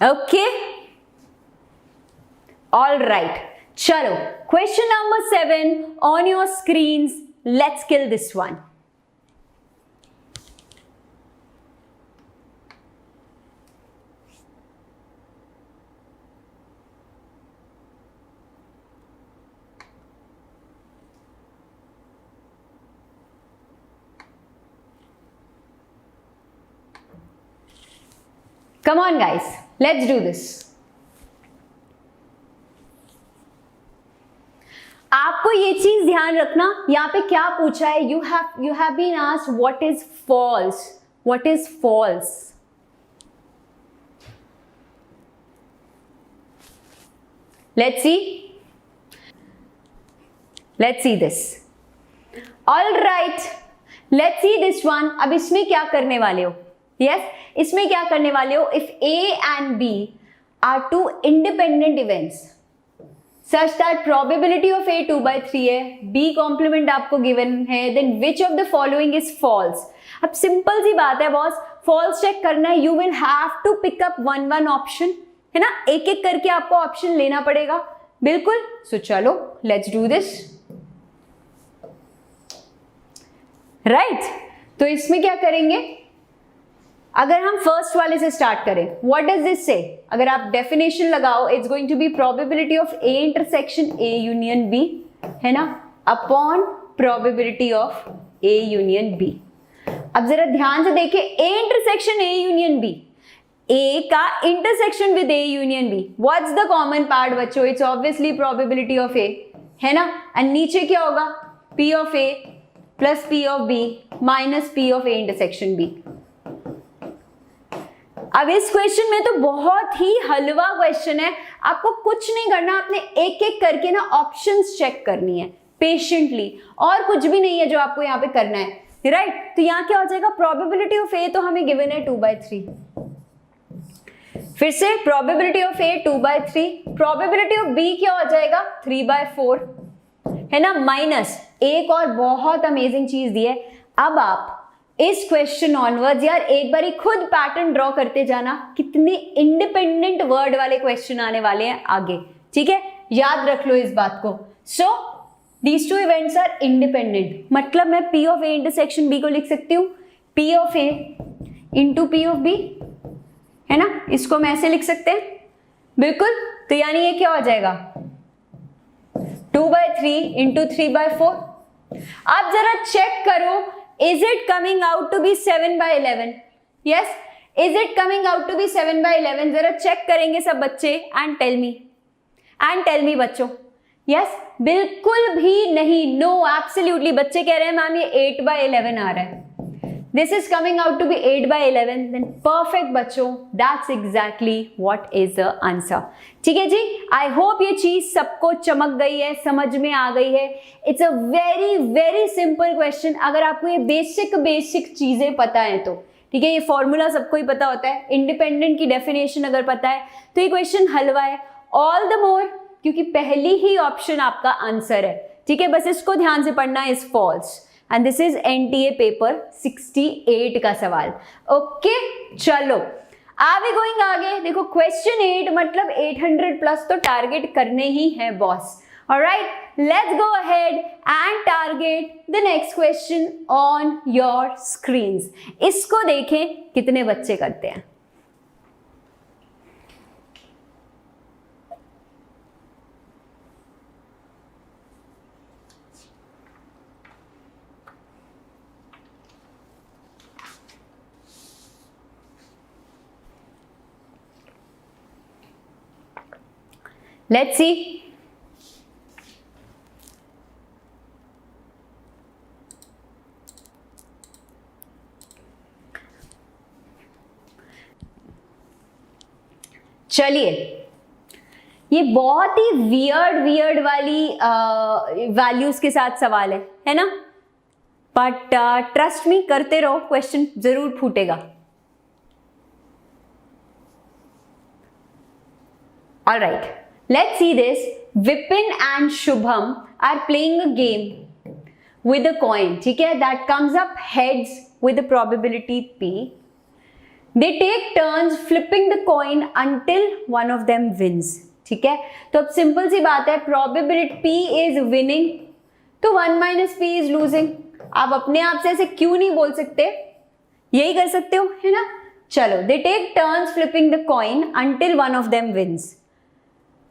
Okay, all right, चलो, question number 7 on your screens, let's kill this one। Come on guys, let's do this। आपको ये चीज ध्यान रखना, यहां पे क्या पूछा है, you have been asked what is false, what is false। let's see this, all right, let's see this one। अब इसमें क्या करने वाले हो, यस, इसमें क्या करने वाले हो, if A and B are 2 independent events, such that probability of A 2/3 है, बी कॉम्प्लीमेंट आपको गिवन है, then which of the following is false. अब सिंपल सी बात है बॉस, फॉल्स चेक करना है, you will have to pick up one option, है ना, एक एक करके आपको ऑप्शन लेना पड़ेगा, बिल्कुल। सो चलो लेट्स डू दिस, राइट। तो इसमें क्या करेंगे, अगर हम फर्स्ट वाले से स्टार्ट करें, व्हाट डज दिस से, अगर आप डेफिनेशन लगाओ, it's going to be probability of A intersection A union B, है ना, upon probability of A union B. अब जरा ध्यान से देखिए, A intersection A union B, A का इंटरसेक्शन with A union B, what's the common part बच्चों, it's obviously probability of A, है ना, एंड नीचे क्या होगा, P of A plus P of B minus P of A intersection B. अब इस क्वेश्चन में तो बहुत ही हलवा क्वेश्चन है, आपको कुछ नहीं करना, आपने एक एक करके ना ऑप्शंस चेक करनी है पेशेंटली, और कुछ भी नहीं है जो आपको यहाँ पे करना है, राइट। तो यहाँ क्या हो जाएगा, प्रोबेबिलिटी ऑफ ए तो हमें गिवन है 2/3, फिर से probability of A 2/3, probability of B क्या हो जाएगा 3/4, है ना, माइनस एक और बहुत अमेजिंग चीज दी है। अब आप इस क्वेश्चन ऑनवर्ड्स यार एक बारी खुद पैटर्न ड्रॉ करते जाना, कितने इंडिपेंडेंट वर्ड वाले क्वेश्चन आने वाले हैं आगे, ठीक है, याद रख लो इस बात को। So these two events are independent, मतलब मैं P of A intersection B को लिख सकती हूँ P of A into P of B, है ना, इसको मैं ऐसे लिख सकते हैं, बिल्कुल। तो यानी ये क्या हो जाएगा 2/3 इंटू 3/4। अब जरा चेक करो, is it coming out to be 7/11? yes, is it coming out to be 7/11? जरा चेक करेंगे सब बच्चे and tell me बच्चों, yes, बिल्कुल भी नहीं, no, absolutely। बच्चे कह रहे हैं मैम ये 8/11 आ रहा है, this is coming out to be 8/11, then perfect बच्चों, that's exactly what is the answer। ठीक है जी, आई होप ये चीज सबको चमक गई है, समझ में आ गई है। It's a very very simple question, अगर आपको ये बेसिक चीजें पता है तो, ठीक है, ये फॉर्मूला सबको ही पता होता है, इंडिपेंडेंट की डेफिनेशन अगर पता है तो ये क्वेश्चन हलवा है, ऑल द मोर क्योंकि पहली ही ऑप्शन आपका आंसर है, ठीक है, बस इसको ध्यान से पढ़ना, is false, and this is NTA paper 68 का सवाल। ओके चलो आर वी गोइंग आगे, देखो क्वेश्चन 8 मतलब 800 प्लस तो टारगेट करने ही है boss. Alright, let's go ahead and target the next question on your screens. इसको देखें कितने बच्चे करते हैं। Let's see. चलिए, ये बहुत ही वियर्ड वाली वैल्यूज के साथ सवाल है ना, बट ट्रस्ट मी, करते रहो, क्वेश्चन जरूर फूटेगा। All right. Let's see this. Vipin and Shubham are playing a game with a coin, ठीक है, that comes up heads with a probability P. They take turns flipping the coin until one of them wins, ठीक है। तो अब simple सी बात है, probability P is winning, तो 1 minus P is losing। आप अपने आप से ऐसे क्यों नहीं बोल सकते, यही कर सकते हो, है ना। चलो, they take turns flipping the coin until one of them wins।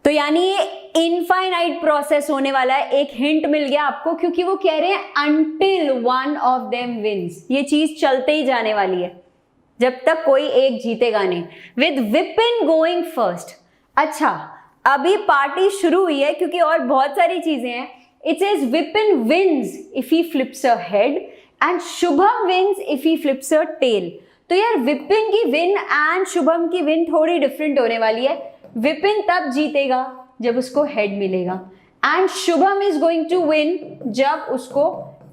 तो यानी ये इनफाइनाइट प्रोसेस होने वाला है, एक हिंट मिल गया आपको, क्योंकि वो कह रहे हैं until one of them wins, ये चीज चलते ही जाने वाली है जब तक कोई एक जीतेगा नहीं, with Vipin going first। अच्छा, अभी पार्टी शुरू हुई है क्योंकि और बहुत सारी चीजें हैं। It says Vipin wins if he flips a head and Shubham wins if he flips a tail। तो यार विपिन की विन एंड शुभम की विन थोड़ी डिफरेंट होने वाली है। विपिन तब जीतेगा जब उसको हेड मिलेगा and Shubham is going to win जब उसको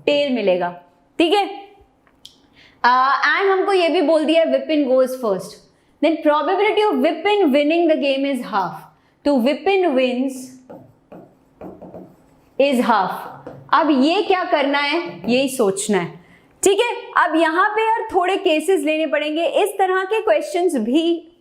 टेल मिलेगा, ठीक है। एंड हमको ये भी बोल दिया Vipin goes first, then probability of Vipin winning the game is half. तो विपिन विन्स इज हाफ। अब ये क्या करना है, यही सोचना है, ठीक है। अब यहां पे यार थोड़े केसेस लेने पड़ेंगे, इस तरह के क्वेश्चंस भी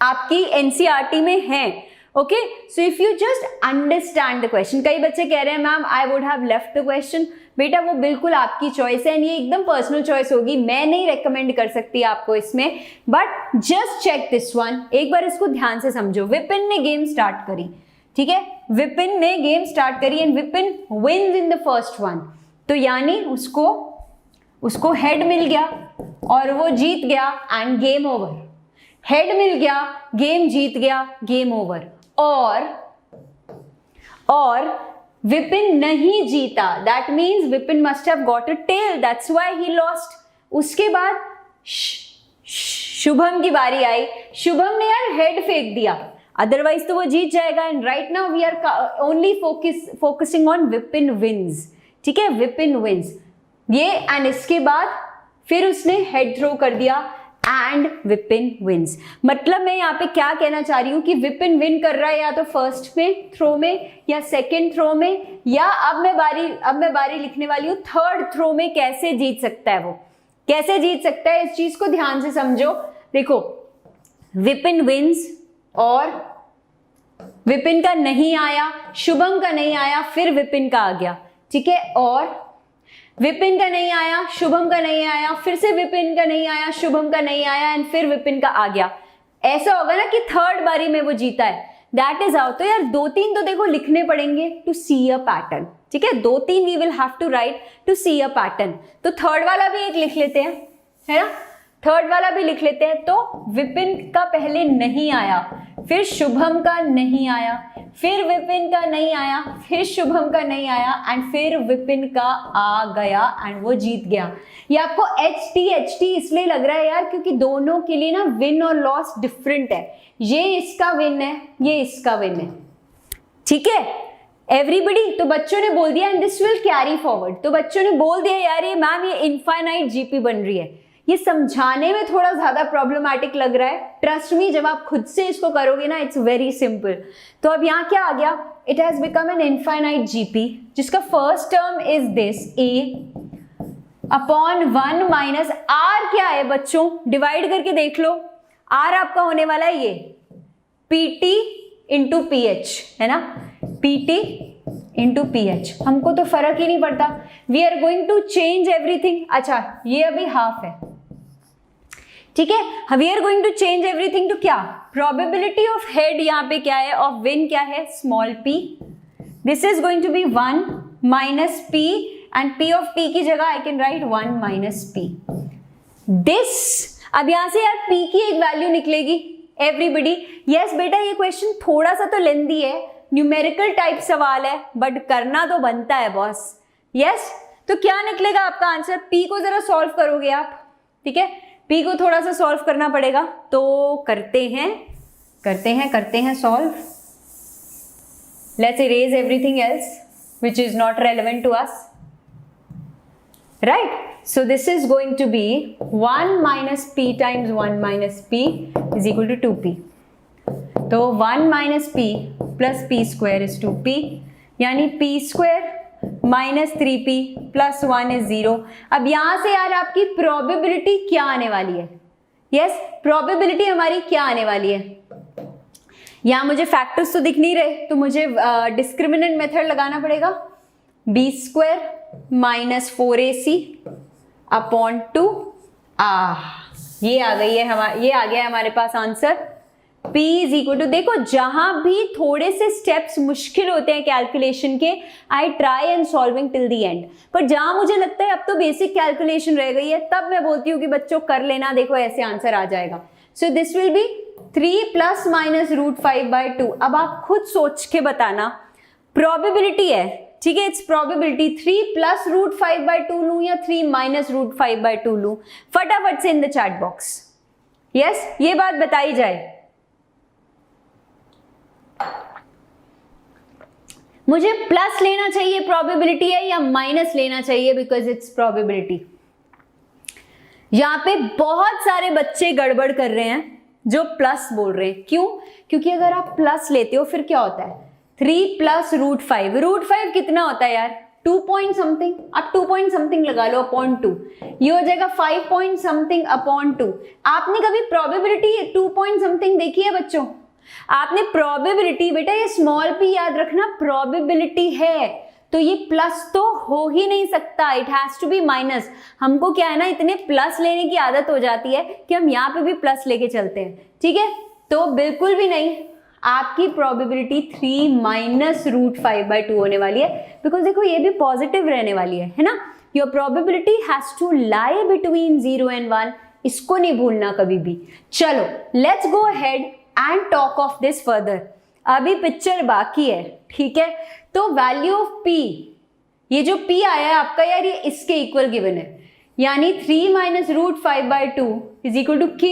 आपकी एनसीईआरटी में हैं। Okay, so if you just understand the question. कई बच्चे कह रहे हैं ma'am I would have left the question. बेटा वो बिल्कुल आपकी चॉइस है, ये एकदम पर्सनल चॉइस होगी, मैं नहीं रेकमेंड कर सकती आपको इसमें, but just check this one, एक बार इसको ध्यान से समझो। विपिन ने गेम स्टार्ट करी, ठीक है, विपिन ने गेम स्टार्ट करी and Vipin wins in the first one, तो यानी उसको हेड मिल गया और वो जीत गया एंड गेम ओवर। हेड मिल गया, गेम जीत गया, गेम ओवर। और विपिन नहीं जीता, that means Vipin must have got a tail, that's why he lost. उसके बाद शुभम की बारी आई, शुभम ने यार हेड फेंक दिया, अदरवाइज तो वो जीत जाएगा। And right now we are only focusing on Vipin wins, ठीक है, विपिन विन्स ये। एंड इसके बाद फिर उसने हेड थ्रो कर दिया एंड विपिन विन्स। मतलब मैं यहाँ पे क्या कहना चाह रही हूं कि विपिन विन कर रहा है या तो फर्स्ट में थ्रो में या सेकंड थ्रो में, या अब मैं बारी लिखने वाली हूं थर्ड थ्रो में। कैसे जीत सकता है वो, कैसे जीत सकता है, इस चीज को ध्यान से समझो। देखो विपिन विन्स और विपिन का नहीं आया, शुभम का नहीं आया, फिर विपिन का आ गया, ठीक है, और विपिन का नहीं आया, शुभम का नहीं आया, फिर से विपिन का नहीं आया, शुभम का नहीं आया एंड फिर विपिन का आ गया। ऐसा होगा ना कि थर्ड बारी में वो जीता है, दैट इज आउट। तो यार 2-3 तो देखो लिखने पड़ेंगे टू सी अ पैटर्न, ठीक है, 2-3 we will have to write to see a pattern. तो थर्ड वाला भी एक लिख लेते हैं, है ना, थर्ड वाला भी लिख लेते हैं। तो विपिन का पहले नहीं आया, फिर शुभम का नहीं आया, फिर विपिन का नहीं आया, फिर शुभम का नहीं आया एंड फिर विपिन का आ गया एंड वो जीत गया। ये आपको HT इसलिए लग रहा है यार क्योंकि दोनों के लिए ना विन और लॉस डिफरेंट है। ये इसका विन है, ये इसका विन है, ठीक है एवरीबडी। तो बच्चों ने बोल दिया and this will carry forward. तो बच्चों ने बोल दिया यार ये मैम ये इनफाइनाइट जीपी बन रही है। ये समझाने में थोड़ा ज्यादा प्रॉब्लमैटिक लग रहा है, ट्रस्ट मी, जब आप खुद से इसको करोगे ना इट्स वेरी सिंपल। तो अब यहाँ क्या आ गया, it has become an infinite GP जिसका first term is this a upon 1 minus r। क्या है बच्चों, डिवाइड करके देख लो, r आपका होने वाला है ये pt इंटू ph, है ना, pt इंटू ph। हमको तो फर्क ही नहीं पड़ता, we are going to change everything. अच्छा ये अभी हाफ है, ठीक है, we are going to change everything to क्या, प्रोबेबिलिटी ऑफ हेड यहाँ पे क्या है, ऑफ विन क्या है, small p। This is going to be 1 minus p and p of p की जगह I can write 1 minus p। This अब यहां से यार p की एक वैल्यू निकलेगी एवरीबडी। यस बेटा ये क्वेश्चन थोड़ा सा तो लेंदी है, न्यूमेरिकल टाइप सवाल है, बट करना तो बनता है बॉस। यस तो क्या निकलेगा आपका आंसर, p को जरा सॉल्व करोगे आप, ठीक है, p को थोड़ा सा सॉल्व करना पड़ेगा। तो करते हैं solve. Let's erase everything else which is not relevant to us, right? So this is going to be 1 minus p times 1 minus p is equal to 2p. तो 1 minus p plus p square is 2p, यानी p square minus 3p plus 1 is 0। अब यहां से यार आपकी probability क्या आने वाली है, यस प्रोबेबिलिटी हमारी क्या आने वाली है, यहां मुझे फैक्टर्स तो दिख नहीं रहे तो मुझे डिस्क्रिमिनेंट मेथड लगाना पड़ेगा, B square minus 4ac upon 2 ये आ गई है ये आ गया हमारे पास answer. p is equal to, देखो जहां भी थोड़े से स्टेप्स मुश्किल होते हैं कैलकुलेशन के, I try and solving till the end, पर जहां मुझे लगता है अब तो बेसिक कैलकुलेशन रह गई है तब मैं बोलती हूँ कि बच्चों कर लेना, देखो ऐसे आंसर आ जाएगा। So this will B 3 plus minus √5/2। अब आप खुद सोच के बताना, प्रोबेबिलिटी है, ठीक है, इट्स प्रोबेबिलिटी 3 प्लस √5/2 लूं या 3 माइनस √5/2 लूं, फटाफट से इन द चैट बॉक्स यस ये बात बताई जाए। मुझे प्लस लेना चाहिए प्रोबेबिलिटी है या माइनस लेना चाहिए, बिकॉज इट्स प्रोबेबिलिटी। यहां पे बहुत सारे बच्चे गड़बड़ कर रहे हैं जो प्लस बोल रहे हैं, क्यों, क्योंकि अगर आप प्लस लेते हो फिर क्या होता है, 3 प्लस √5, √5 कितना होता है यार, 2 पॉइंट समथिंग, आप 2 पॉइंट समथिंग लगा लो अपॉन 2, ये हो जाएगा 5 पॉइंट समथिंग अपॉन 2। आपने कभी प्रोबेबिलिटी 2 पॉइंट समथिंग देखी है बच्चों? आपने प्रोबेबिलिटी, बेटा ये स्मॉल p याद रखना, प्रोबेबिलिटी है तो ये प्लस तो हो ही नहीं सकता, it has to be minus. हमको क्या है ना, इतने प्लस लेने की आदत हो जाती है कि हम यहाँ पे भी प्लस लेके चलते हैं, ठीक है? तो बिल्कुल भी नहीं, आपकी प्रोबेबिलिटी 3 माइनस √5/2 होने वाली है, बिकॉज देखो ये भी पॉजिटिव रहने वाली है ना। Your probability has to lie between 0 and 1, इसको नहीं भूलना कभी भी। चलो let's go ahead and talk of this further, अभी पिक्चर बाकी है, ठीक है? तो वैल्यू ऑफ p, ये जो p आया है आपका यार, ये इसके इक्वल गिवन है, यानी 3 minus √5/2 is equal to k।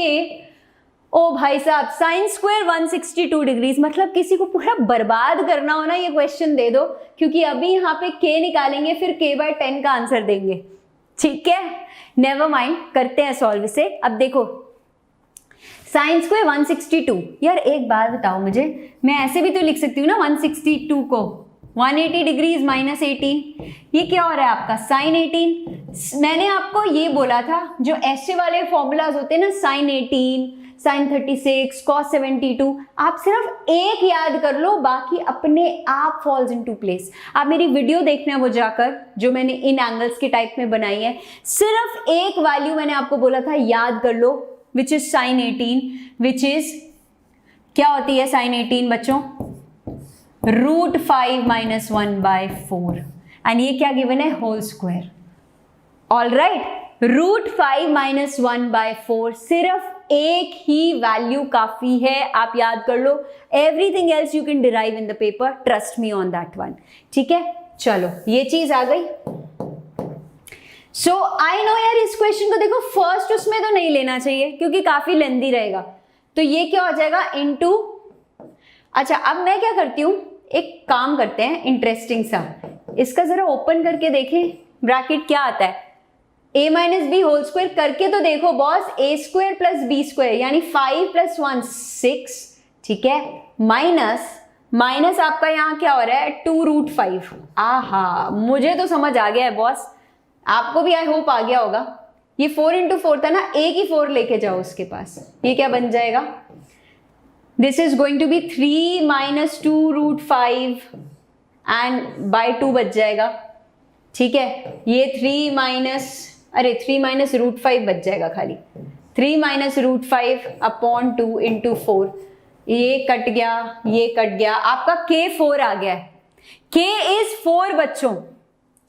ओ भाई साहब, साइन स्क्वायर 162 डिग्रीज, मतलब किसी को पूरा बर्बाद करना हो ना, ये क्वेश्चन दे दो, क्योंकि अभी यहाँ पे k निकालेंगे फिर k/10 का आंसर देंगे, ठीक है? नेवर माइंड, करते हैं सॉल्व इसे। अब देखो साइन स्क्वायर 162, यार एक बात बताओ मुझे, मैं ऐसे भी तो लिख सकती हूँ ना 162 को 180 डिग्रीज माइनस 18, ये क्या हो रहा है आपका साइन 18। मैंने आपको ये बोला था जो ऐसे वाले फॉर्मूलाज होते हैं ना, साइन 18, साइन 36, कॉस 72, आप सिर्फ एक याद कर लो, बाकी अपने आप फॉल्स इनटू प्लेस। आप मेरी वीडियो देखना वो जाकर, जो मैंने इन एंगल्स के टाइप में बनाई है, सिर्फ एक वैल्यू मैंने आपको बोला था याद कर लो, which is sine 18, which is क्या होती है साइन 18 बच्चों, √5 माइनस 1/4, एंड ये क्या गिवन है, whole square. All right, √5 minus 1/4, सिर्फ एक ही वैल्यू काफी है, आप याद कर लो, everything else you can derive in the paper, trust me on that one, ठीक है? चलो ये चीज आ गई। सो आई नो यार, इस क्वेश्चन को देखो फर्स्ट उसमें तो नहीं लेना चाहिए क्योंकि काफी लेंदी रहेगा, तो ये क्या हो जाएगा इनटू। अच्छा अब मैं क्या करती हूं, एक काम करते हैं इंटरेस्टिंग सा, इसका जरा ओपन करके देखें, ब्रैकेट क्या आता है, a minus B whole square करके तो देखो boss, a square plus B square यानी 5 + 1 6, ठीक है? माइनस आपका यहाँ क्या हो रहा है 2√5। आहा, मुझे तो समझ आ गया है बॉस, आपको भी आई होप आ गया होगा। ये 4 × 4 था ना, एक ही 4 लेके जाओ उसके पास, ये क्या बन जाएगा, this is going to be 3 minus 2√5 and by 2 बच जाएगा, ठीक है? ये 3 माइनस √5 बच जाएगा खाली, 3 माइनस √5 अपॉन 2 × 4, ये कट गया, आपका k4 आ गया है, k इज 4 बच्चों,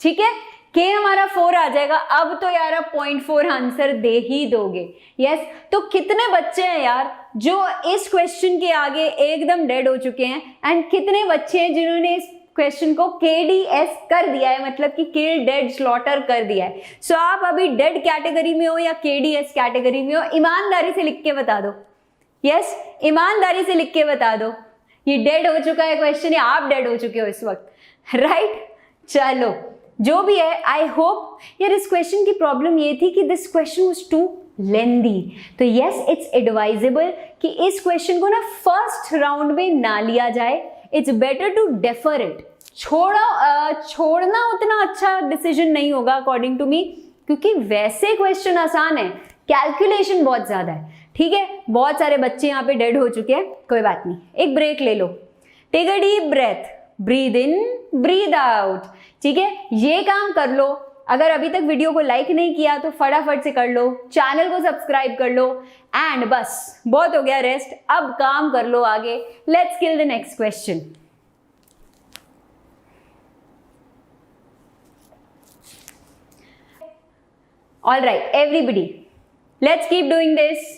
ठीक है? k हमारा 4 आ जाएगा। अब तो यार आप 0.4 आंसर दे ही दोगे, यस? तो कितने बच्चे हैं यार जो इस क्वेश्चन के आगे एकदम डेड हो चुके हैं, एंड कितने बच्चे हैं जिन्होंने इस क्वेश्चन को KDS कर दिया है, मतलब कि किल डेड स्लॉटर कर दिया है। सो आप अभी डेड कैटेगरी में हो या KDS कैटेगरी में हो, ईमानदारी से लिख के बता दो, यस? ईमानदारी से लिख के बता दो, ये डेड हो चुका है क्वेश्चन या आप डेड हो चुके हो इस वक्त, राइट? चलो जो भी है, आई होप यार, इस क्वेश्चन की प्रॉब्लम ये थी कि दिस क्वेश्चन वाज टू लेंदी, तो यस इट्स एडवाइजेबल कि इस क्वेश्चन को ना फर्स्ट राउंड में ना लिया जाए, it's better to defer it. छोड़ना उतना अच्छा डिसीजन नहीं होगा अकॉर्डिंग टू मी, क्योंकि वैसे क्वेश्चन आसान है, कैलकुलेशन बहुत ज्यादा है, ठीक है? बहुत सारे बच्चे यहाँ पे डेड हो चुके हैं, कोई बात नहीं, एक ब्रेक ले लो, take a deep breath, breathe in breathe out, ठीक है? ये काम कर लो। अगर अभी तक वीडियो को लाइक नहीं किया तो फटाफट से कर लो, चैनल को सब्सक्राइब कर लो, एंड बस बहुत हो गया रेस्ट, अब काम कर लो आगे। Let's kill the next question. All right everybody, let's keep doing this,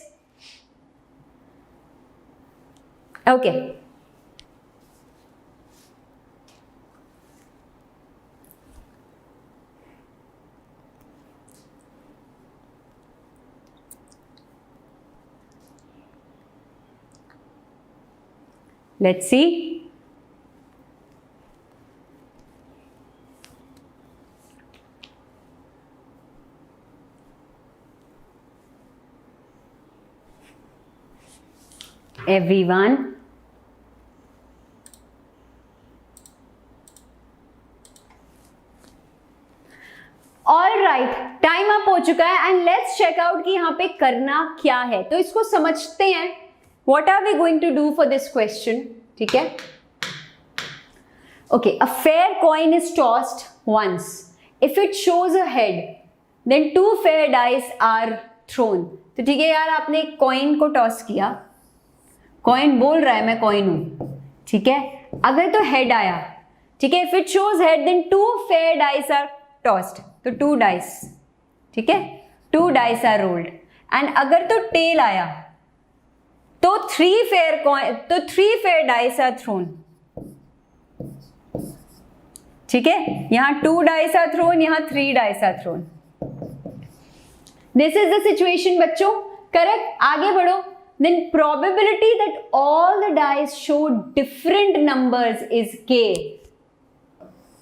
okay? Let's see. Everyone, alright, time up हो चुका है एंड लेट्स चेक आउट कि यहाँ पे करना क्या है। तो इसको समझते हैं, what are we going to do for this question, ठीक है। Okay, a fair coin is tossed once, if it shows a head then 2 fair dice are thrown. तो ठीक है यार, आपने कॉइन को टॉस किया, कॉइन बोल रहा है मैं कॉइन हूं, ठीक है। अगर तो हेड आया, ठीक है, if it shows head then 2 fair dice are tossed, तो 2 डाइस, ठीक है, 2 डाइस आर रोल्ड। एंड अगर तो टेल आया तो 3 फेयर डाइस आर थ्रोन, ठीक है। यहां 2 डाइस आर थ्रोन, यहां 3 dice are thrown. This is the situation बच्चों, करेक्ट। आगे बढ़ो। Then probability that all the dice show different numbers is k.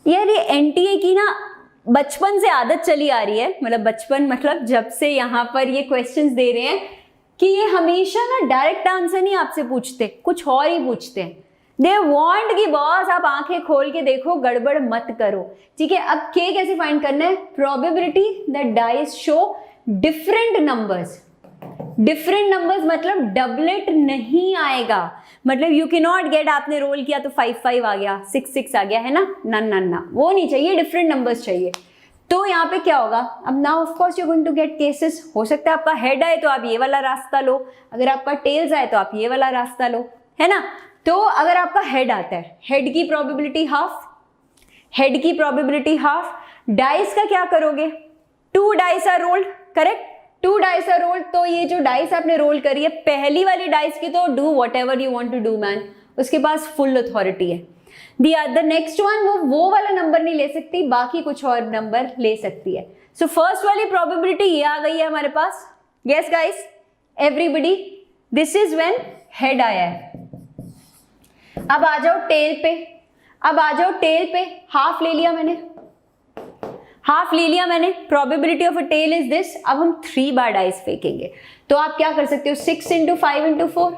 यार ये एनटीए की ना बचपन से आदत चली आ रही है, मतलब बचपन मतलब जब से यहाँ पर ये क्वेश्चंस दे रहे हैं कि ये हमेशा ना डायरेक्ट आंसर नहीं आपसे पूछते, कुछ और ही पूछते हैं। दे वांट कि बॉस आप आंखें खोल के देखो, गड़बड़ मत करो, ठीक है। अब के कैसे फाइंड करना है? Probability that dice show different numbers. Different numbers मतलब डबलेट नहीं आएगा, मतलब यू कैन नॉट गेट, आपने रोल किया तो 5 5 आ गया, 6 6 आ गया, है ना, ना वो नहीं चाहिए, डिफरेंट नंबर्स चाहिए। तो यहाँ पे क्या होगा? अब now of course you going to get cases. हो सकता है आपका हेड आए तो आप ये वाला रास्ता लो, अगर आपका टेल्स आए तो आप ये वाला रास्ता लो, है ना। तो अगर आपका हेड आता है, हेड की प्रोबेबिलिटी हाफ, हेड की प्रोबेबिलिटी हाफ। डाइस का क्या करोगे? 2 dice are rolled, correct, 2 dice are rolled. तो ये जो डाइस आपने रोल करी है, पहली वाली डाइस की तो do whatever you want to do man, उसके पास फुल अथॉरिटी है। दी अदर नेक्स्ट वन, वो वाला नंबर नहीं ले सकती, बाकी कुछ और नंबर ले सकती है। सो फर्स्ट वाली प्रोबेबिलिटी ये आ गई है हमारे पास। Yes guys, everybody, this is when head आया है। अब आ जाओ टेल पे, अब आ जाओ टेल पे। हाफ ले लिया मैंने, हाफ ले लिया मैंने। Probability of a tail is this. अब हम 3 बार डाइस फेंकेंगे, तो आप क्या कर सकते हो? 6 into 5 into 4,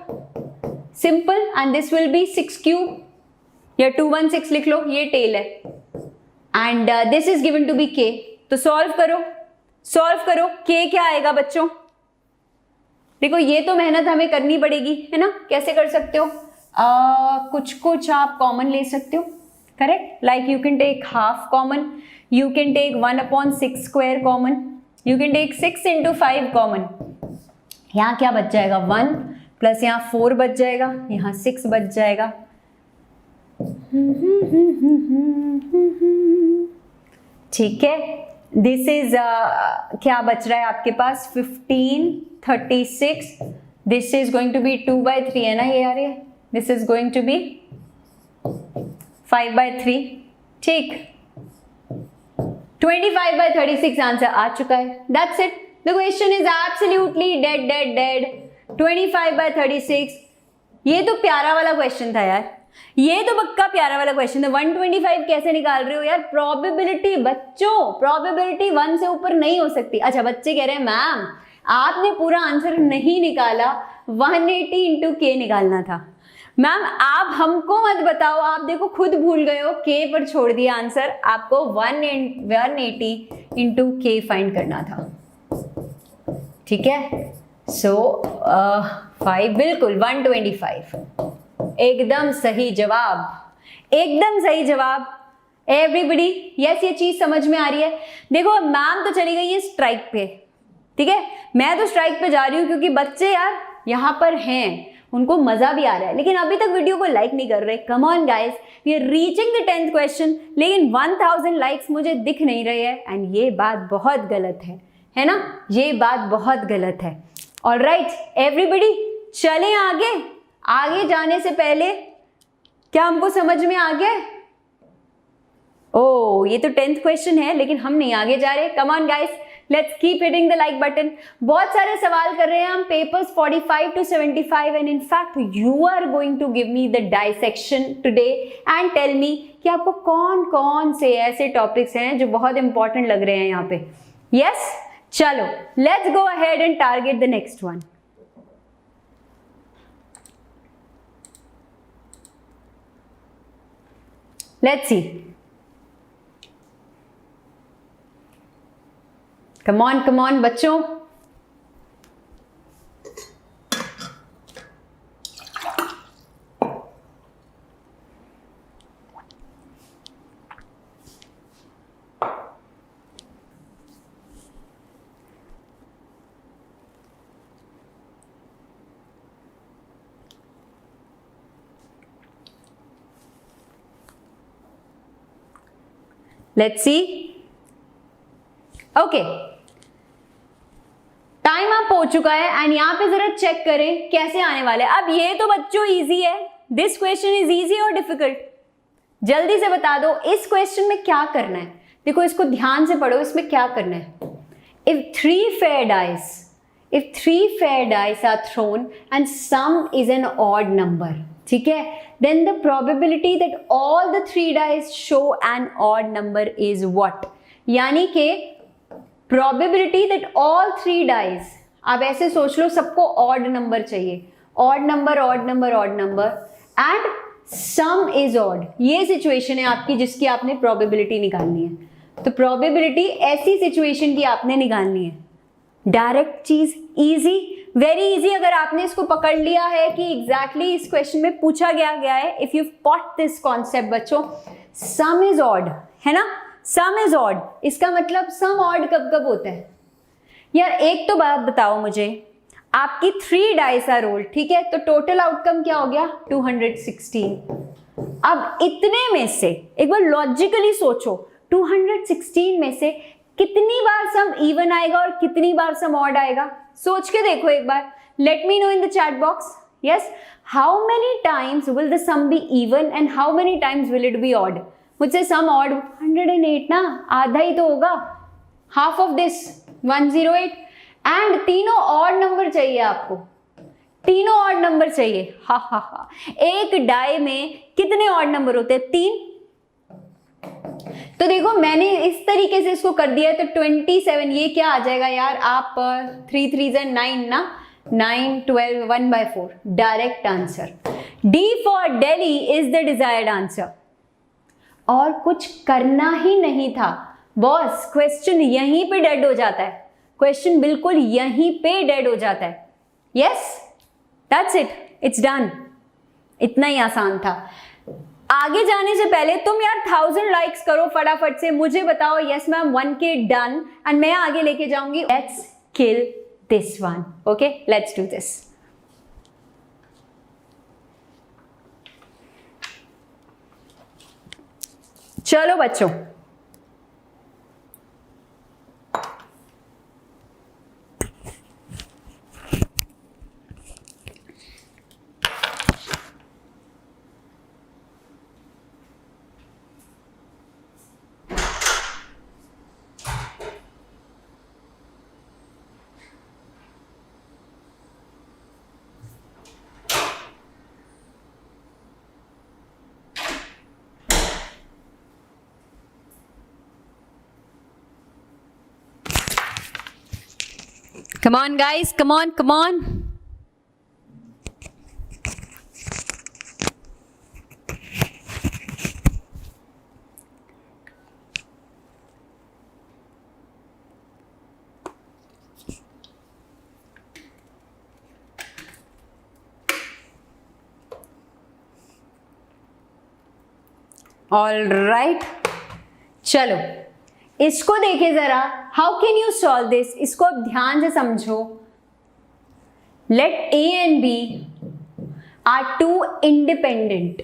simple, and this will be 6 cube, या 216 लिख लो, ये टेल है। And this is given to be k. तो सॉल्व करो, सॉल्व करो। के क्या आएगा बच्चों? देखो ये तो मेहनत हमें करनी पड़ेगी, है ना। कैसे कर सकते हो? कुछ कुछ आप कॉमन ले सकते हो, correct. Like you can take half common, you can take 1/6 square common, you can take 6 into 5 common। यहाँ क्या बच जाएगा? 1 प्लस यहाँ 4 बच जाएगा, यहाँ 6 बच जाएगा। ठीक है, दिस इज क्या बच रहा है आपके पास? 15, 36, this is going to be 2/3 है ना ये यार, ये this is going to be 5/3, ठीक। 25/36 आंसर आ चुका है। That's it. The question is absolutely dead. 25/36। ये तो प्यारा वाला क्वेश्चन था यार, ये तो पक्का प्यारा वाला क्वेश्चन था। 125 कैसे निकाल रहे हो यार? प्रोबेबिलिटी बच्चों, प्रोबेबिलिटी 1 से ऊपर नहीं हो सकती। अच्छा, बच्चे कह रहे हैं मैम आपने पूरा आंसर नहीं निकाला, 180 इंटू के निकालना था। मैम आप हमको मत बताओ, आप देखो खुद भूल गए हो, के पर छोड़ दिया आंसर। आपको 180 इंटू के फाइंड करना था, ठीक है। सो 5, बिल्कुल 125, एकदम सही जवाब, एकदम सही जवाब। एवरीबडी यस, ये चीज समझ में आ रही है। देखो मैम तो चली गई है स्ट्राइक पे, ठीक है, मैं तो स्ट्राइक पे जा रही हूँ क्योंकि बच्चे यार यहाँ पर हैं, उनको मजा भी आ रहा है, लेकिन अभी तक वीडियो को लाइक नहीं कर रहे। Come on guys, we are reaching the 10th question, लेकिन 1000 लाइक्स मुझे दिख नहीं रहे हैं, एंड ये बात बहुत गलत है ना, ये बात बहुत गलत है। ऑलराइट एवरीबडी, चलें आगे। आगे जाने से पहले क्या हमको समझ में आ गया? ओ ये तो 10th क्वेश्चन है, लेकिन हम नहीं आगे जा रहे। Come on guys, let's keep hitting the like button. बहुत सारे सवाल कर रहे हैं हम, papers 45 to 75, and in fact you are going to give me the dissection today and tell me कि आपको कौन कौन से ऐसे टॉपिक्स हैं जो बहुत इंपॉर्टेंट लग रहे हैं यहाँ पे। यस, चलो let's go ahead and target the next one. Let's see. Come on बच्चों। Let's see. Okay, time up हो चुका है एंड यहां पे जरा चेक करें कैसे आने वाले। अब ये तो बच्चों इजी है, दिस क्वेश्चन इज इजी और डिफिकल्ट, जल्दी से बता दो इस क्वेश्चन में क्या करना है। देखो इसको ध्यान से पढ़ो, इसमें क्या करना है। If three fair dice are thrown and sum is an odd number, ठीक है, then the probability that all the three dice show an odd number is what? यानी कि probability that all three dice, आप ऐसे सोच लो सबको odd number चाहिए, odd number and sum is odd, ये situation है आपकी जिसकी आपने probability निकालनी है। तो probability ऐसी situation की आपने निकालनी है। डायरेक्ट चीज, इजी, वेरी इजी। अगर आपने इसको पकड़ लिया है कि एग्जैक्टली इस क्वेश्चन में पूछा गया है, if you pot this concept बच्चों, सम इज ऑड है ना, सम इज ऑड, इसका मतलब सम ऑड कब कब होता है यार। एक तो बात बताओ मुझे, आपकी 3 डाइस आर रोल्ड, ठीक है, तो टोटल आउटकम क्या हो गया 216। अब इतने में से एक बार लॉजिकली सोचो, 216 में से कितनी बार सम इवन आएगा और कितनी बार सम ऑड आएगा, सोच के देखो एक बार। Let me know in the chat box. Yes, how many times will the sum be even and how many times will it be odd. मुझसे सम ऑड 108 ना, आधा ही तो होगा, हाफ ऑफ दिस 108। एंड तीनों ऑड नंबर चाहिए आपको, तीनों ऑड नंबर चाहिए। हा, एक डाई में कितने ऑड नंबर होते हैं 3। तो देखो मैंने इस तरीके से इसको कर दिया है, तो 27, ये क्या आ जाएगा यार, आप 3 3 9 ना, 9 12 1/4, direct answer. D for Delhi is the desired answer. और कुछ करना ही नहीं था बॉस, क्वेश्चन यहीं पे डेड हो जाता है, क्वेश्चन बिल्कुल यहीं पे डेड हो जाता है। Yes, that's it, it's done, इतना ही आसान था। आगे जाने से पहले तुम यार 1000 लाइक्स करो फटाफट से, मुझे बताओ yes ma'am 1K done, and मैं आगे लेके जाऊंगी। Let's kill this one, okay, let's do this. चलो बच्चों, come on guys, come on, come on. All right, चलो इसको देखे जरा, how can you solve this, इसको अब ध्यान से समझो। Let A and B are 2 independent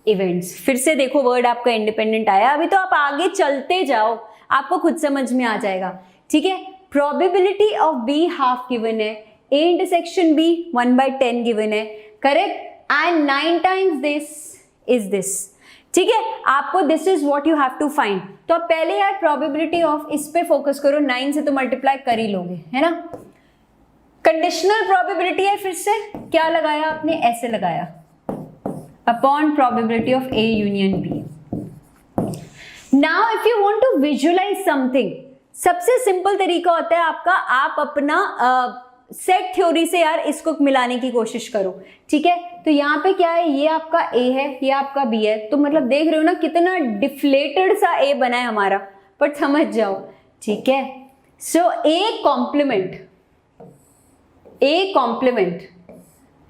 events. फिर से देखो वर्ड आपका इंडिपेंडेंट आया, अभी तो आप आगे चलते जाओ, आपको खुद समझ में आ जाएगा, ठीक है। Probability of B half given है, A इंटरसेक्शन B 1/10 गिवन है, correct, and 9 times this is this, ठीक है। आपको this is what you have to find. तो आप पहले यार प्रोबेबिलिटी ऑफ इस पे फोकस करो, 9 से तो मल्टीप्लाई कर ही लोगे, है ना। कंडीशनल प्रोबेबिलिटी है, फिर से क्या लगाया आपने, ऐसे लगाया, upon probability of A union B। Now if you want to visualise something, सबसे सिंपल तरीका होता है आपका, आप अपना सेट थ्योरी से यार इसको मिलाने की कोशिश करो, ठीक है। तो यहाँ पे क्या है, ये आपका A है, ये आपका B है, तो मतलब देख रहे हो ना कितना डिफ्लेटेड सा A बना है हमारा, पर समझ जाओ, ठीक है। So A complement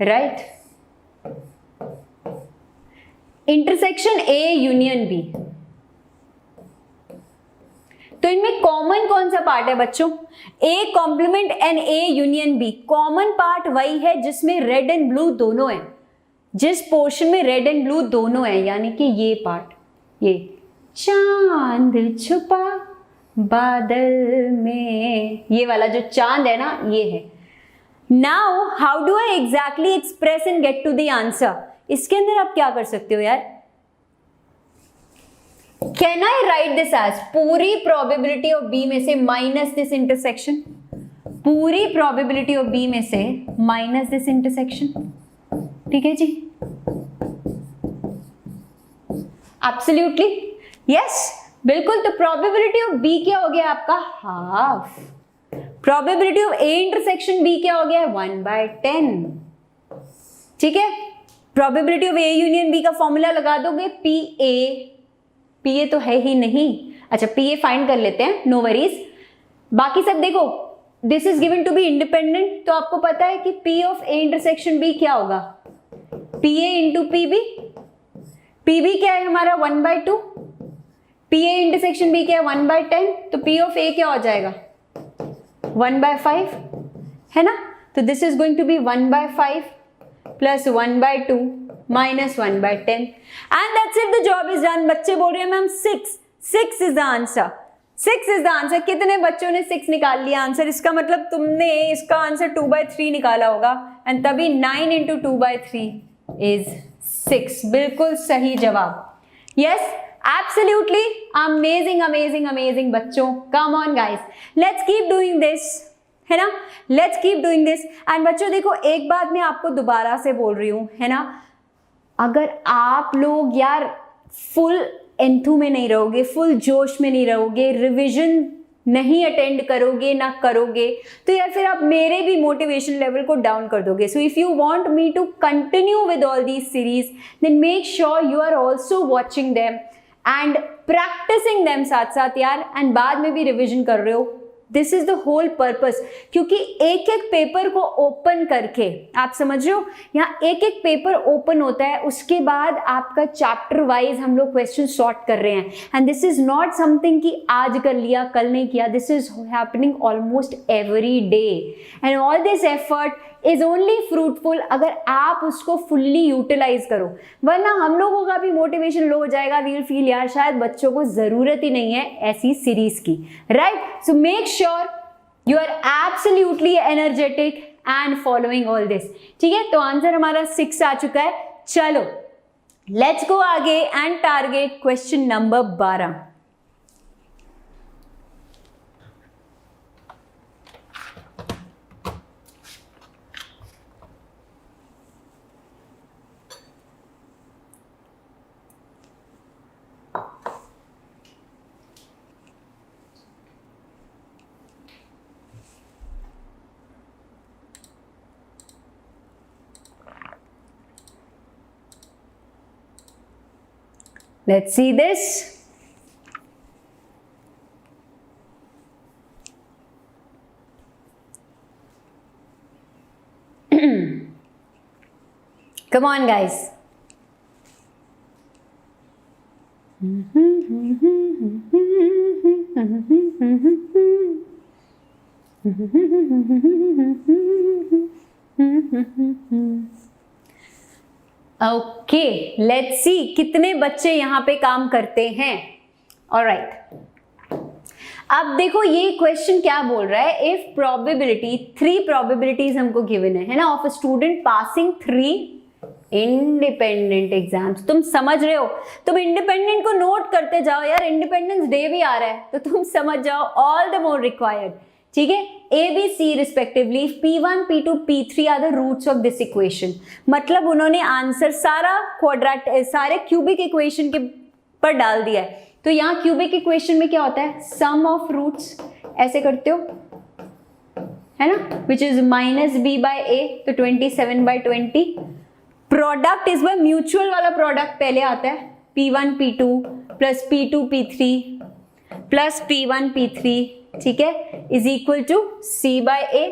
right, intersection A union B. तो इनमें कॉमन कौन सा पार्ट है बच्चों? A complement and A union B. Common part वही है जिसमें रेड एंड ब्लू दोनों है, जिस पोर्शन में रेड एंड ब्लू दोनों है, यानी कि ये पार्ट, ये चांद छुपा बादल में, ये वाला जो चांद है ना, ये है। Now how do I exactly express and get to the answer? इसके अंदर आप क्या कर सकते हो यार? Can I write this as पूरी प्रोबेबिलिटी ऑफ बी में से माइनस दिस इंटरसेक्शन, पूरी प्रोबेबिलिटी ऑफ बी में से माइनस दिस इंटरसेक्शन, ठीक है जी? एब्सोल्युटली यस, बिल्कुल। तो प्रोबेबिलिटी ऑफ बी क्या हो गया आपका? Half. Probability of A intersection B क्या हो गया? 1/10, ठीक है? Probability of A union B का फॉर्मूला लगा दोगे, पी ए तो है ही नहीं, अच्छा पी ए फाइंड कर लेते हैं, नो वरीज। बाकी सब देखो, this is given to be independent, तो आपको पता है कि P of A intersection B क्या होगा? P A into P B. P B क्या है हमारा? 1/2। पी ए इंटरसेक्शन बी क्या है? 1/10। तो पी ऑफ ए क्या हो जाएगा? 1/5, है ना? तो this is going to be 1/5 plus 1/2 minus 1/10 and that's it, the job is done. बच्चे बोल रहे हैं ma'am 6 is the answer, 6 is the answer. कितने बच्चों ने 6 निकाल लिया आंसर? इसका मतलब तुमने इसका आंसर 2/3 निकाला होगा, एंड तभी 9 इंटू 2/3 इज 6। बिल्कुल सही जवाब। यस, एब्सोल्युटली अमेजिंग बच्चों। कम on guys, let's keep doing this, है ना? Let's keep doing this. And बच्चों देखो, एक बात मैं आपको दोबारा से बोल रही हूं, है ना? अगर आप लोग यार फुल एंथू में नहीं रहोगे, फुल जोश में नहीं रहोगे, रिवीजन नहीं अटेंड करोगे ना करोगे, तो यार फिर आप मेरे भी मोटिवेशन लेवल को डाउन कर दोगे। So if you want me to continue with all these series, then make sure you are also watching them and practising them साथ साथ यार, एंड बाद में भी रिविजन कर रहे हो। This is the whole purpose, क्योंकि एक एक पेपर को ओपन करके, आप समझ रहे हो, यहाँ एक एक पेपर ओपन होता है, उसके बाद आपका चैप्टर वाइज हम लोग क्वेश्चन सॉर्ट कर रहे हैं। And this is not something कि आज कर लिया कल नहीं किया, this is happening almost every day, and all this effort is only fruitful अगर आप उसको फुल्ली यूटिलाइज करो, वरना हम लोगों का भी मोटिवेशन लो हो जाएगा। वी विल फील यार शायद बच्चों को जरूरत ही नहीं है ऐसी सीरीज की, right? So make sure you are absolutely energetic and following all this, ठीक है? तो आंसर हमारा 6 आ चुका है। चलो लेट्स गो आगे and target question number 12। Let's see this. Come on, guys. Okay, let's see कितने बच्चे यहाँ पे काम करते हैं। ऑलराइट, अब देखो ये क्वेश्चन क्या बोल रहा है, इफ प्रोबेबिलिटी 3 प्रोबेबिलिटीज हमको गिवन है ना, of a student passing 3 independent exams. तुम समझ रहे हो, तुम इंडिपेंडेंट को नोट करते जाओ यार, इंडिपेंडेंस डे भी आ रहा है तो तुम समझ जाओ, ऑल द मोर रिक्वायर्ड, ठीक है? A B C respectively, P1 P2 P3 are the roots of this equation. मतलब उन्होंने आंसर सारे क्यूबिक इक्वेशन के पर डाल दिया है। तो यहाँ क्यूबिक इक्वेशन में क्या होता है, सम ऑफ रूट्स, ऐसे करते हो है ना, विच इज -b/a, तो 27/20। प्रोडक्ट इस बार म्यूचुअल वाला प्रोडक्ट पहले आता है, P1 P2 plus P2 P3 plus P1 P3 ठीक है, is equal to C by A।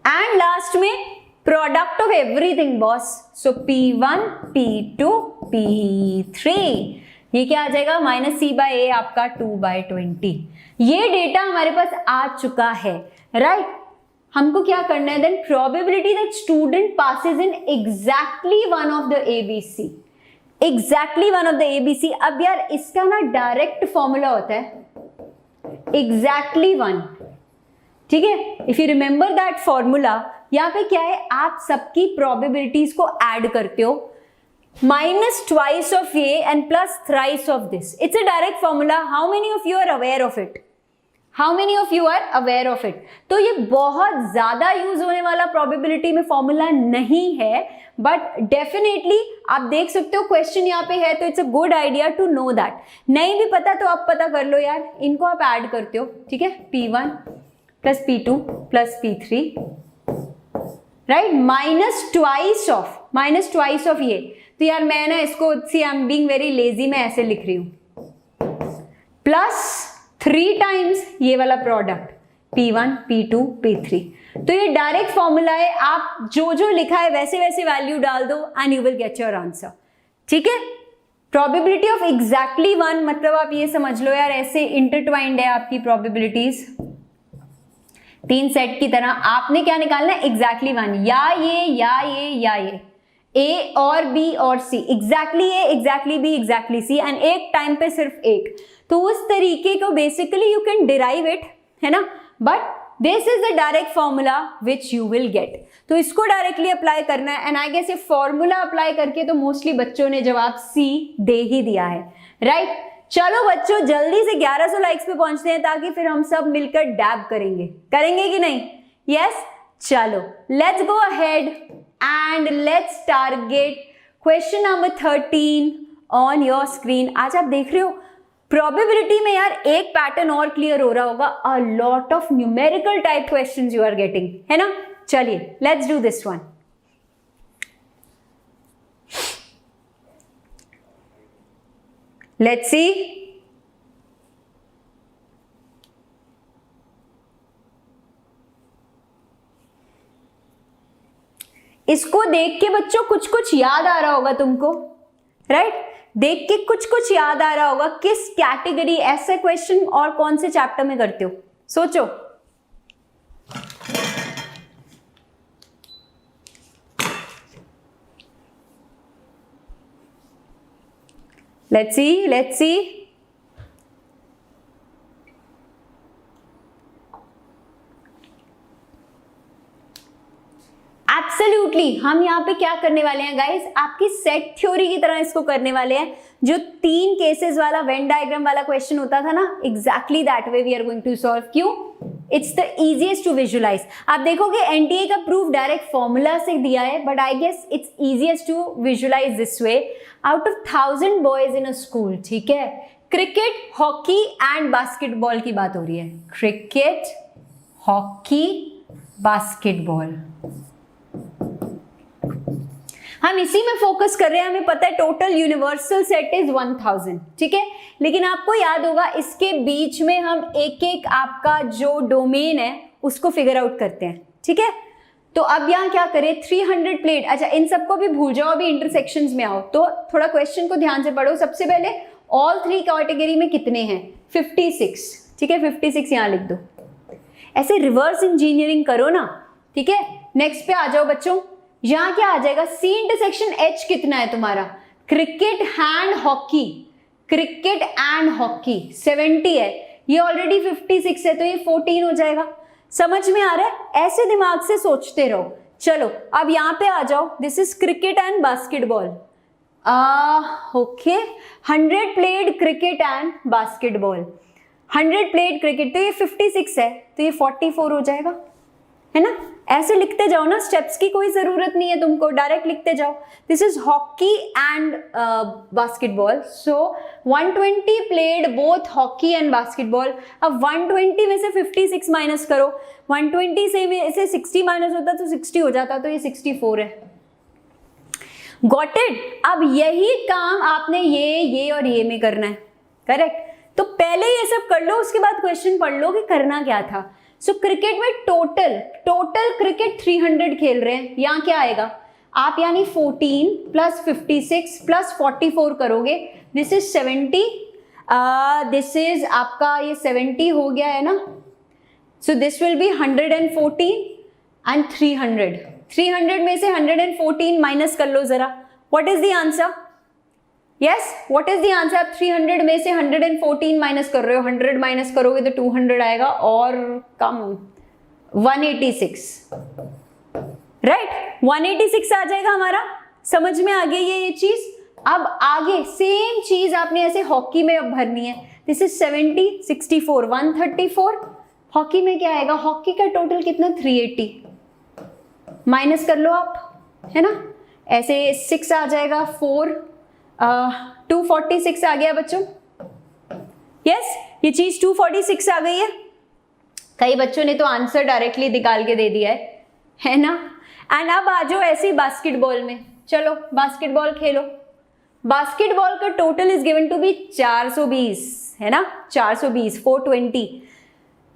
And last में product of everything boss, so P1 P2 P3, ये क्या आ जाएगा -C बाय A आपका 2/20। ये डेटा हमारे पास आ चुका है, राइट। हमको क्या करना है then, probability that student passes in exactly one of the ABC, exactly one of the ABC। अब यार इसका ना डायरेक्ट फॉर्मूला होता है एग्जैक्टली वन, ठीक है। If you remember that formula, यहाँ पे क्या है, आप सबकी प्रोबेबिलिटीज को ऐड करते हो, -2 of A and +3 of this. It's a direct formula. How many of you are aware of it? How many of you are aware of it? तो ये बहुत ज्यादा यूज होने वाला प्रोबेबिलिटी में फॉर्मूला नहीं है, बट डेफिनेटली आप देख सकते हो क्वेश्चन यहाँ पे है, तो it's a good idea to know that. नहीं भी पता तो आप पता कर लो यार, इनको आप ऐड करते हो, ठीक है, P1 + P2 + P3, right, -2 of ये। तो यार मैं ना इसको, see I am being very lazy, मैं ऐसे लिख रही हूं, +3 टाइम्स ये वाला प्रोडक्ट P1 P2 P3। तो ये डायरेक्ट फॉर्मूला है, आप जो जो लिखा है वैसे वैसे वैल्यू डाल दो and you will get your answer, ठीक है। प्रोबेबिलिटी ऑफ एग्जैक्टली वन, मतलब आप ये समझ लो यार ऐसे इंटरट्वाइंड है आपकी प्रोबेबिलिटीज, 3 सेट की तरह। आपने क्या निकालना है, एग्जैक्टली वन, या ये या ये या ये, A और B और C, exactly A exactly B exactly C, and एक टाइम पे सिर्फ एक। तो उस तरीके को basically you can derive it, है ना, but this is the direct formula which you will gate. तो इसको डायरेक्टली अप्लाई करना है, एंड आई गेस ये फॉर्मूला अप्लाई करके तो मोस्टली बच्चों ने जवाब C दे ही दिया है, राइट। चलो बच्चों जल्दी से 1100 लाइक्स पे पहुंचते हैं, ताकि फिर हम सब मिलकर डैब करेंगे कि नहीं? यस, चलो let's go ahead and let's target question number 13 on your screen. आज आप देख रहे हो प्रोबेबिलिटी में यार एक पैटर्न और क्लियर हो रहा होगा, a lot of numerical type questions you are getting, है ना। चलिए let's do this one. Let's see, इसको देख के बच्चों कुछ कुछ याद आ रहा होगा तुमको, राइट। देख के कुछ कुछ याद आ रहा होगा, किस कैटेगरी ऐसे क्वेश्चन और कौन से चैप्टर में करते हो, सोचो। लेट्स सी एब्सोल्युटली हम यहाँ पे क्या करने वाले हैं गाइस, आपकी सेट थ्योरी की तरह इसको करने वाले हैं। जो 3 केसेस वाला वेन डायग्राम वाला क्वेश्चन होता था ना, exactly that way we are going to solve. क्यों? It's the easiest to visualise. आप देखोगे एनटीए का प्रूफ डायरेक्ट फॉर्मूला से दिया है, but I guess it's easiest to visualise this way. Out of 1000 boys in a school, ठीक है, cricket, hockey and basketball की बात हो रही है। क्रिकेट, हॉकी, बास्केटबॉल, हम इसी में फोकस कर रहे हैं। हमें पता है टोटल यूनिवर्सल सेट इज 1000, ठीक है। लेकिन आपको याद होगा इसके बीच में हम एक एक आपका जो डोमेन है उसको फिगर आउट करते हैं, ठीक है। तो अब यहाँ क्या करें, 300 प्लेट, अच्छा इन सबको भी भूल जाओ, अभी इंटरसेक्शंस में आओ। तो थोड़ा क्वेश्चन को ध्यान से पढ़ो। सबसे पहले ऑल 3 कैटेगरी में कितने हैं, 56, ठीक है, 56 यहाँ लिख दो। ऐसे रिवर्स इंजीनियरिंग करो ना, ठीक है। नेक्स्ट पे आ जाओ बच्चों, यहां क्या आ जाएगा, C इंटरसेक्शन H कितना है तुम्हारा, cricket and hockey, cricket and hockey 70 है, ये ऑलरेडी 56 है, तो ये 14 हो जाएगा। समझ में आ रहा है? ऐसे दिमाग से सोचते रहो। चलो अब यहां पे आ जाओ, this is cricket and basketball, okay, 100 played cricket and basketball, 100 played cricket, तो ये 56 है, तो ये 44 हो जाएगा, है ना। ऐसे लिखते जाओ ना, स्टेप्स की कोई जरूरत नहीं है तुमको, डायरेक्ट लिखते जाओ। This is hockey and basketball, so 120 played both hockey and basketball. अब 120 में से 56 माइनस करो, 120 से 60 माइनस होता तो 60 हो जाता, तो ये 64 है। Got it? अब यही काम आपने ये और ये में करना है, करेक्ट। तो पहले ये सब कर लो, उसके बाद क्वेश्चन पढ़ लो कि करना क्या था। सो क्रिकेट में टोटल क्रिकेट 300 खेल रहे हैं, यहाँ क्या आएगा आप यानी 14 प्लस 56 प्लस 44 करोगे, दिस इज 70, दिस इज आपका ये 70 हो गया है ना, so this will B 114 and 300 में से 114 माइनस कर लो जरा, what is the answer? Yes, what is the answer? आप 300 में से 114 माइनस कर रहे हो, 100 माइनस करोगे तो 200 आएगा और कम 186, राइट 186 आ जाएगा हमारा। समझ में आ गई ये चीज? अब आगे सेम चीज आपने ऐसे हॉकी में अब भरनी है, दिस इज 70 64 134, हॉकी में क्या आएगा? हॉकी का टोटल कितना 380, माइनस कर लो आप, है ना, ऐसे 6 आ जाएगा 4 246 आ गया बच्चों। यस, ये चीज 246 आ गई है। कई बच्चों ने तो आंसर डायरेक्टली निकाल के दे दिया है ना। एंड अब आ जाओ ऐसे ही बास्केटबॉल में, चलो बास्केटबॉल खेलो। बास्केटबॉल का total is given to be 420, है ना, 420 420।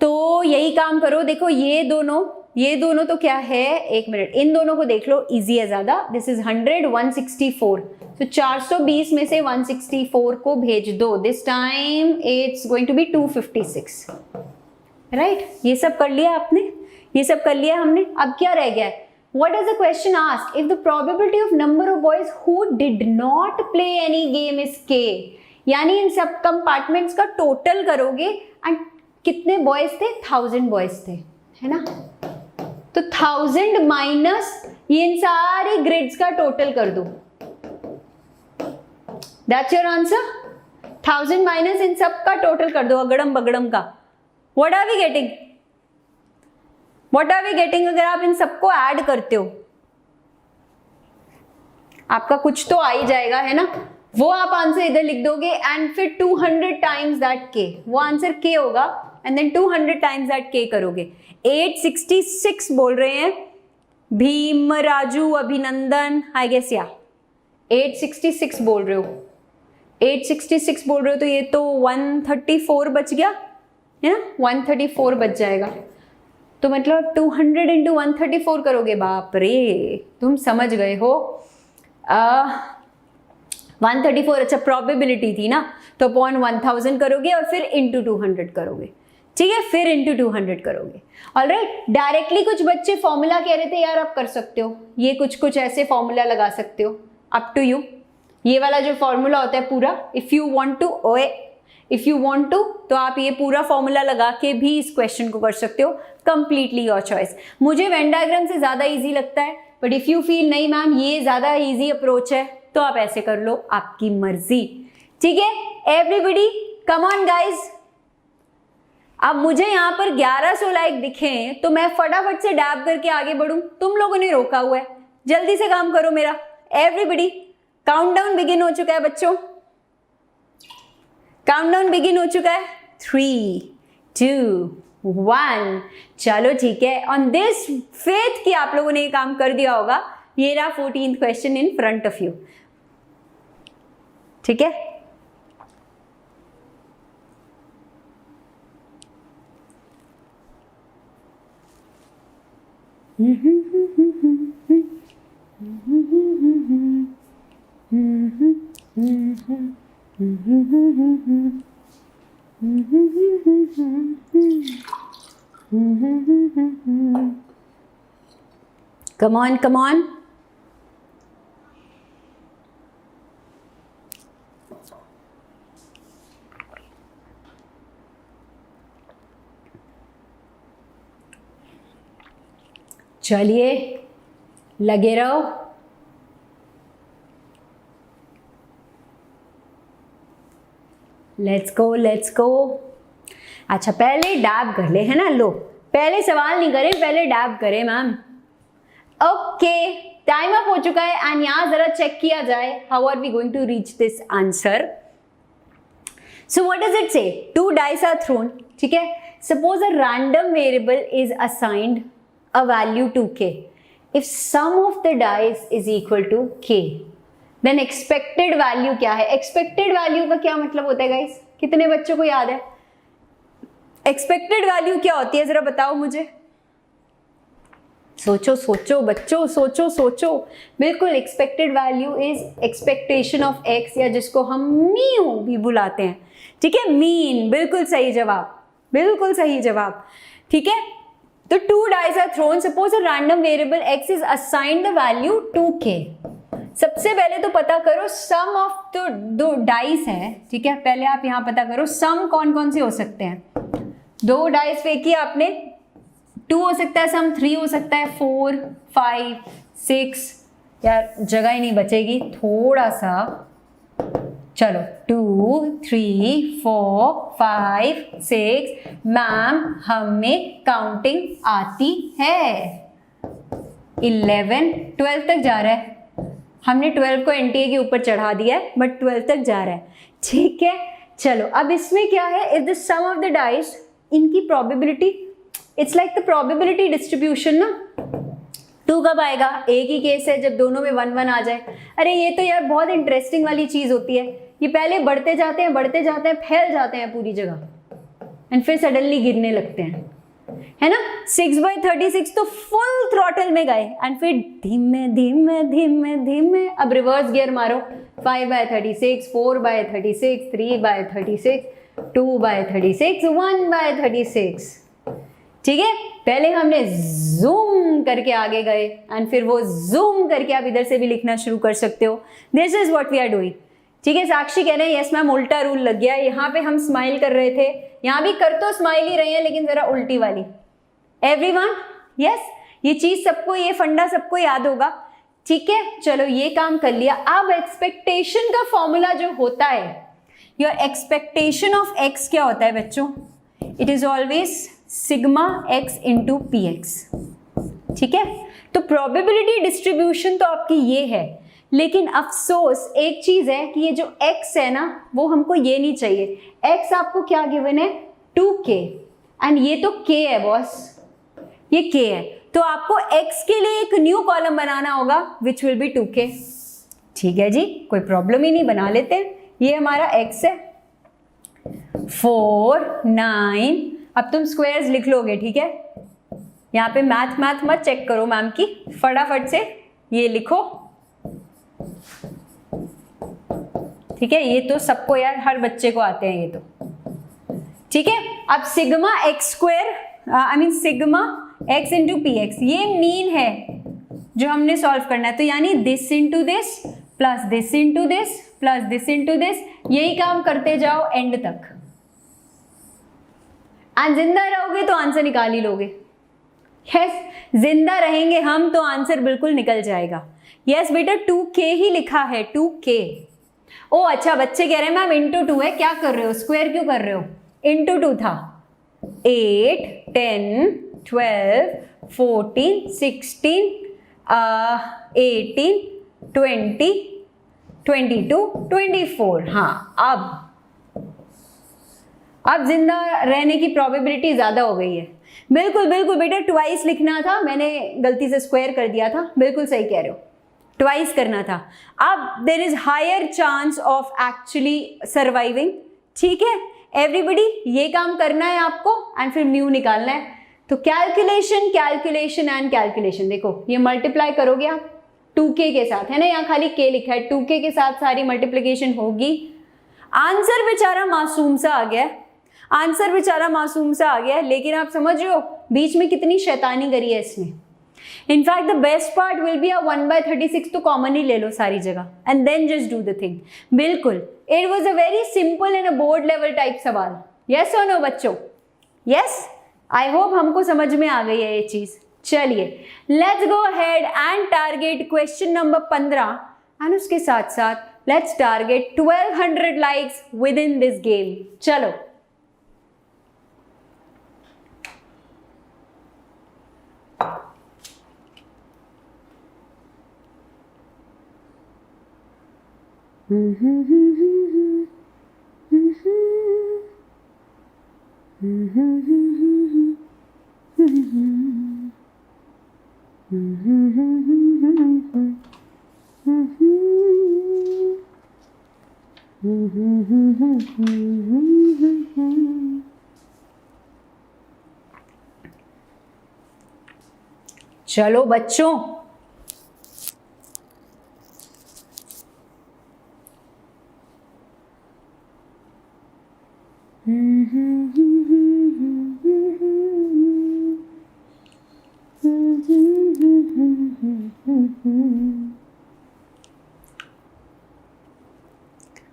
तो यही काम करो, देखो ये दोनों तो क्या है, एक मिनट, इन दोनों को देख लो, इजी है ज्यादा, दिस इज 100 164, तो 420 में से 164 को भेज दो, this time it's going to be 256, right. ये सब कर लिया आपने, ये सब कर लिया हमने। अब क्या रह गया है? What is the question asked? If the probability of number of boys who did not play any game is k, यानी इन सब कंपार्टमेंट्स का टोटल करोगे एंड कितने बॉयज थे? 1000 बॉयज थे, है ना। तो 1000 माइनस ये इन सारी ग्रिड्स का टोटल कर दो, दैट्स योर आंसर। 1000 माइनस इन सब का टोटल कर दो, अगड़म बगड़म का। What are we getting? What are we getting? अगर आप इन सबको ऐड करते हो आपका कुछ तो आ ही जाएगा, है ना। वो आप आंसर इधर लिख दोगे एंड फिर 200 टाइम्स दैट के, वो आंसर के होगा एंड देन 200 टाइम्स दैट के करोगे। 866 बोल रहे हैं भीम, राजू, अभिनंदन, आई गेस या 866 बोल रहे हो, 866 बोल रहे हो, तो ये तो 134 बच गया, है ना, 134 बच जाएगा। तो मतलब 200 इंटू 134 करोगे, बाप रे, तुम समझ गए हो। 134, अच्छा प्रोबेबिलिटी थी ना, तो अपॉन 1000 करोगे और फिर इंटू 200 करोगे, ठीक है, फिर इंटू 200 करोगे। ऑलराइट, डायरेक्टली कुछ बच्चे फॉर्मूला कह रहे थे, यार आप कर सकते हो, ये कुछ ऐसे फॉर्मूला लगा सकते हो, अप टू यू। ये वाला जो फॉर्मूला होता है पूरा, इफ यू वांट टू तो आप ये पूरा फॉर्मूला लगा के भी इस क्वेश्चन को कर सकते हो, कंप्लीटली योर चॉइस। मुझे वेन डायग्राम से ज्यादा इजी लगता है, बट इफ यू फील नहीं मैम ये ज्यादा इजी अप्रोच है, तो आप ऐसे कर लो, आपकी मर्जी, ठीक है। Everybody come on guys. अब मुझे यहाँ पर 1100 लाइक दिखे हैं, तो मैं फटाफट से डैब करके आगे बढ़ूं, तुम लोगों ने रोका हुआ है, जल्दी से काम करो मेरा। एवरीबडी काउंटडाउन बिगिन हो चुका है बच्चों, काउंटडाउन बिगिन हो चुका है, 3 2 1। चलो ठीक है, ऑन दिस फेथ कि आप लोगों ने ये काम कर दिया होगा, ये रहा 14th question in front of you, ठीक है। Come on, come on. चलिए लगे रहो। Let's go, let's go. अच्छा पहले डैब कर ले, है ना। लो पहले सवाल नहीं करें, पहले डैब करें मैम। ओके, टाइम अप हो चुका है एंड यहां जरा चेक किया जाए, how are we going to reach this answer. So what does it say? 2 dice are thrown, ठीक है। Suppose a random variable is assigned a value to k. If sum of the dice is equal to k, then expected value क्या है? expected value का क्या मतलब होता है guys? कितने बच्चों को याद है? एक्सपेक्टेड वैल्यू क्या होती है, जरा बताओ मुझे। सोचो सोचो बच्चों, सोचो सोचो। बिल्कुल, expected value is expectation of x, या जिसको हम मीन भी बुलाते हैं। ठीक है, मीन, बिल्कुल सही जवाब, बिल्कुल सही जवाब। ठीक है, तो 2 dice are thrown. Suppose a random variable x is assigned the value 2k. सबसे पहले तो पता करो सम ऑफ तो दो डाइस है। ठीक है, पहले आप यहां पता करो सम कौन कौन से हो सकते हैं। 2 डाइस फेंकी आपने, 2 हो सकता है सम, 3 हो सकता है, 4, 5, 6। यार जगह ही नहीं बचेगी, थोड़ा सा चलो 2, 3, 4, 5, 6। मैम हमें काउंटिंग आती है। 11, 12 तक जा रहा है। हमने 12 को एनटीए के ऊपर चढ़ा दिया है, बट 12 तक जा रहा है। ठीक है, चलो अब इसमें क्या है, is the sum of the dice, इनकी probability, it's like the probability distribution ना। 2 कब आएगा? एक ही केस है जब दोनों में 1 1 आ जाए। अरे ये तो यार बहुत इंटरेस्टिंग वाली चीज होती है, ये पहले बढ़ते जाते हैं बढ़ते जाते हैं, फैल जाते हैं पूरी जगह, एंड फिर सडनली गिरने लगते हैं, है ना। 6/36 तो फुल थ्रॉटल में गए, एंड फिर धीमे धीमे धीमे धीमे अब रिवर्स गियर मारो। 5/36, 4/36, 3/36, 2/36, 1/36। ठीक है, पहले हमने जूम करके आगे गए, एंड फिर वो जूम करके आप इधर से भी लिखना शुरू कर सकते हो। This is what we are doing. ठीक है, साक्षी कह रहे हैं यस मैम उल्टा रूल लग गया। यहाँ पे हम स्माइल कर रहे थे, यहाँ भी कर तो स्माइल ही रहे हैं, लेकिन जरा उल्टी वाली। एवरीवन यस, ये चीज सबको, ये फंडा सबको याद होगा। ठीक है, चलो ये काम कर लिया। अब एक्सपेक्टेशन का फॉर्मूला जो होता है, योर एक्सपेक्टेशन ऑफ एक्स क्या होता है बच्चों? It is always sigma x into P x. ठीक है, तो प्रोबेबिलिटी डिस्ट्रीब्यूशन तो आपकी ये है, लेकिन अफसोस एक चीज है कि ये जो x है ना, वो हमको ये नहीं चाहिए। x आपको क्या गिवन है? 2k, एंड ये तो k है बॉस, ये k है, तो आपको x के लिए एक न्यू कॉलम बनाना होगा विच विल बी 2k। ठीक है जी, कोई प्रॉब्लम ही नहीं, बना लेते हैं। ये हमारा x है, 4, 9। अब तुम स्क्वायर्स लिख लोगे, ठीक है। यहाँ पे मैथ मत चेक करो मैम की, फटाफट से ये लिखो। ठीक है, ये तो सबको यार, हर बच्चे को आते हैं ये तो। ठीक है, अब sigma x square, I mean sigma x into P x, ये मीन है जो हमने सॉल्व करना है। तो यानी this into this plus this into this plus this into this, यही काम करते जाओ एंड तक। एंड जिंदा रहोगे तो आंसर निकाल ही लोगे। यस, जिंदा रहेंगे हम तो आंसर बिल्कुल निकल जाएगा। यस बेटा, 2k ही लिखा है, 2k। ओ अच्छा, बच्चे कह रहे हैं मैम इंटू 2 है, क्या कर रहे हो, स्क्वायर क्यों कर रहे हो? इंटू 2 था। 8, 10, 12, 14, 16, 18, 20, 22, 24। हाँ, अब जिंदा रहने की प्रोबेबिलिटी ज्यादा हो गई है। बिल्कुल बिल्कुल बेटा, ट्वाइस लिखना था, मैंने गलती से स्क्वायर कर दिया था। बिल्कुल सही कह रहे हो, ट्वाइस करना था। अब there is higher chance of actually surviving. ठीक है एवरीबडी, ये काम करना है आपको, एंड फिर म्यू निकालना है। तो कैलकुलेशन कैलकुलेशन एंड कैलकुलेशन, देखो ये मल्टीप्लाई करोगे आप 2k के साथ, है ना, यहाँ खाली k लिखा है, 2k के साथ सारी मल्टीप्लीकेशन होगी। आंसर बेचारा मासूम सा आ गया, आंसर बेचारा मासूम सा आ गया, लेकिन आप समझ रहे हो बीच में कितनी शैतानी करी है इसने। In fact the best part will be 1/36 तो कॉमन ही ले लो सारी जगह, and then just do the thing. बिल्कुल, it was a very simple and a board level type सवाल। यस और नो बच्चों? यस, आई होप हमको समझ में आ गई है ये चीज। चलिए let's go ahead and target question number 15, and उसके साथ साथ let's target 1200 likes with in this game. चलो चलो बच्चों,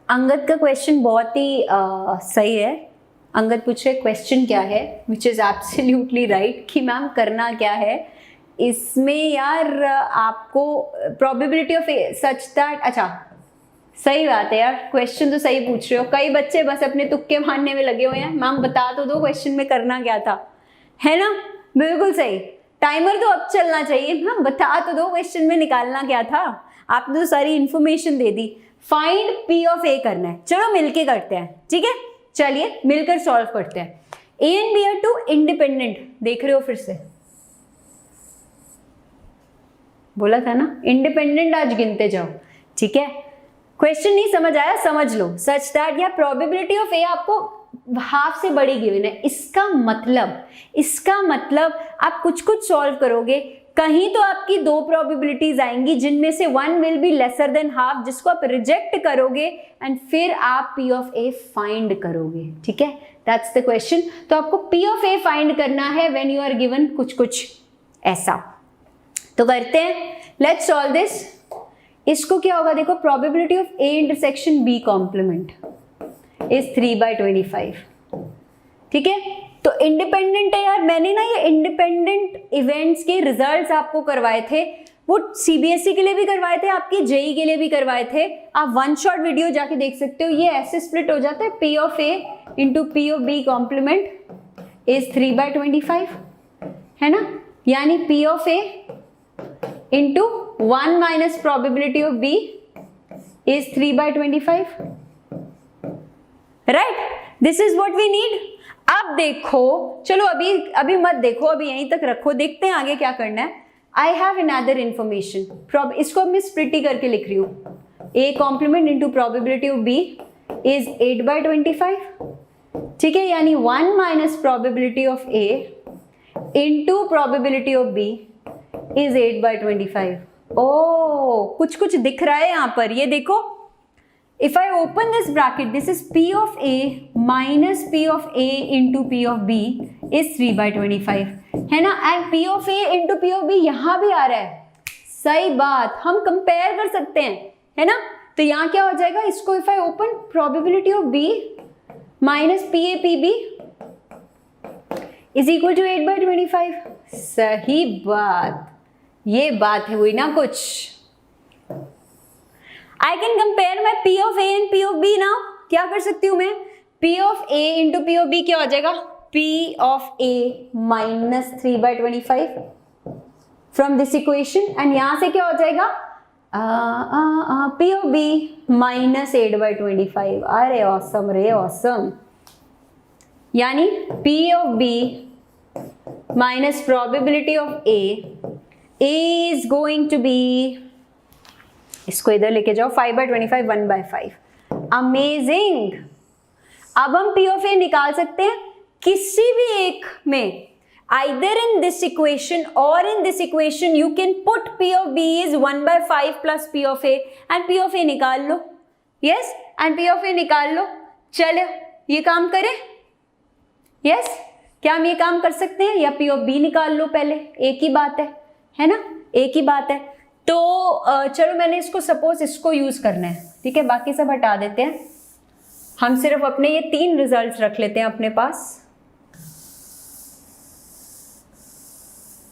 अंगद का क्वेश्चन बहुत ही सही है। अंगद पूछ रहे क्वेश्चन क्या है, विच इज एब्सोल्युटली राइट, कि मैम करना क्या है इसमें यार। आपको प्रोबेबिलिटी ऑफ सच दैट, अच्छा सही बात है यार, क्वेश्चन तो सही पूछ रहे हो। कई बच्चे बस अपने तुक्के मारने में लगे हुए हैं, मैम बता तो दो क्वेश्चन में करना क्या था, है ना। बिल्कुल सही, टाइमर तो अब चलना चाहिए, मैम बता तो दो क्वेश्चन में निकालना क्या था। आपने तो सारी इंफॉर्मेशन दे दी। फाइंड पी ऑफ ए करना है, चलो मिलके करते हैं, ठीक है। चलिए मिलकर सॉल्व करते हैं। A and B are two independent, देख रहे हो फिर से बोला था ना, इंडिपेंडेंट आज गिनते जाओ, ठीक है। क्वेश्चन नहीं समझ आया, समझ लो। सच दैट या प्रोबेबिलिटी ऑफ ए आपको हाफ से बड़ी गिवन है, इसका मतलब आप कुछ कुछ सॉल्व करोगे, कहीं तो आपकी दो प्रोबेबिलिटीज आएंगी जिनमें से one will be lesser than half, जिसको आप रिजेक्ट करोगे एंड फिर आप पी ऑफ ए फाइंड करोगे, ठीक है। That's the question. तो आपको पी ऑफ ए फाइंड करना है व्हेन यू आर गिवन कुछ कुछ ऐसा। तो करते हैं, लेट्स सॉल्व दिस। इसको क्या होगा देखो, probability of A intersection B complement is 3/25, ठीक है। तो इंडिपेंडेंट है यार, मैंने ना ये इंडिपेंडेंट इवेंट्स के रिजल्ट्स आपको करवाए थे, वो सीबीएसई के लिए भी करवाए थे, आपके जेई के लिए भी करवाए थे। आप वन शॉट वीडियो जाके देख सकते हो। ये ऐसे स्प्लिट हो जाता है, P of A into P of B complement is 3/25, है ना। यानी P of A into 1 minus probability of B is 3/25, right. This is what we need. अब देखो, चलो अभी मत देखो, अभी यहीं तक रखो, देखते हैं आगे क्या करना है। आई हैव अनदर इंफॉर्मेशन, इसको मैं स्प्लिट ही करके लिख रही हूँ। A complement into probability of B is 8/25, ठीक है। यानी 1 minus probability of A into probability of B is 8/25। ओ कुछ कुछ दिख रहा है यहाँ पर, ये देखो। If I open this bracket, this is P of A minus P of A into P of B is 3/25, है ना। And P of A into P of B यहाँ भी आ रहा है, सही बात, हम कंपेयर कर सकते हैं, है ना। तो यहाँ क्या हो जाएगा, इसको if I open probability of B minus PA PB is equal to 8/25, सही बात, ये बात है हुई ना कुछ। I can compare my P of A and P of B now। क्या कर सकती हूँ मैं, P of A into P of B क्या हो जाएगा, P of A minus 3/25 from this equation, and यहाँ से क्या हो जाएगा, P of B minus 8/25। अरे awesome रे awesome। यानी P of B minus probability of A is going to be, इसको इधर लेके जाओ, 5/25 1/5। अमेजिंग। अब हम P of A निकाल सकते हैं किसी भी एक में, either in this equation or in this equation you can put P of B is 1/5 plus P of A and P of A निकाल लो। yes, and P of A निकाल लो। चलो ये काम करें, yes, क्या हम ये काम कर सकते हैं, या P of B निकाल लो पहले, एक ही बात है ना, एक ही बात है। तो चलो मैंने इसको सपोज इसको यूज करना है, ठीक है, बाकी सब हटा देते हैं, हम सिर्फ अपने ये 3 रिजल्ट्स रख लेते हैं अपने पास।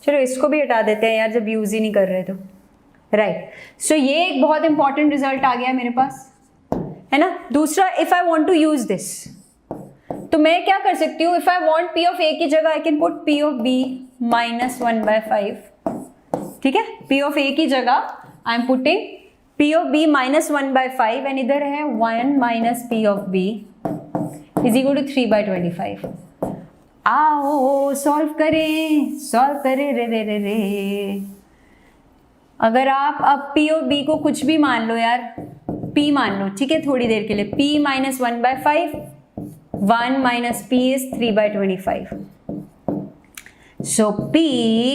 चलो इसको भी हटा देते हैं यार, जब यूज ही नहीं कर रहे तो, राइट। सो ये एक बहुत इंपॉर्टेंट रिजल्ट आ गया मेरे पास, है ना। दूसरा, if I want to use this, तो मैं क्या कर सकती हूँ, if I want P of A की जगह I can put P of B minus 1/5, ठीक है। P of A की जगह I am putting P of B minus 1/5 and इधर है 1 minus P of B is equal to 3/25। आओ solve करें रे। अगर आप अब P of B को कुछ भी मान लो यार, p मान लो, ठीक है, थोड़ी देर के लिए। p minus 1/5, 1 minus p is 3/25। So p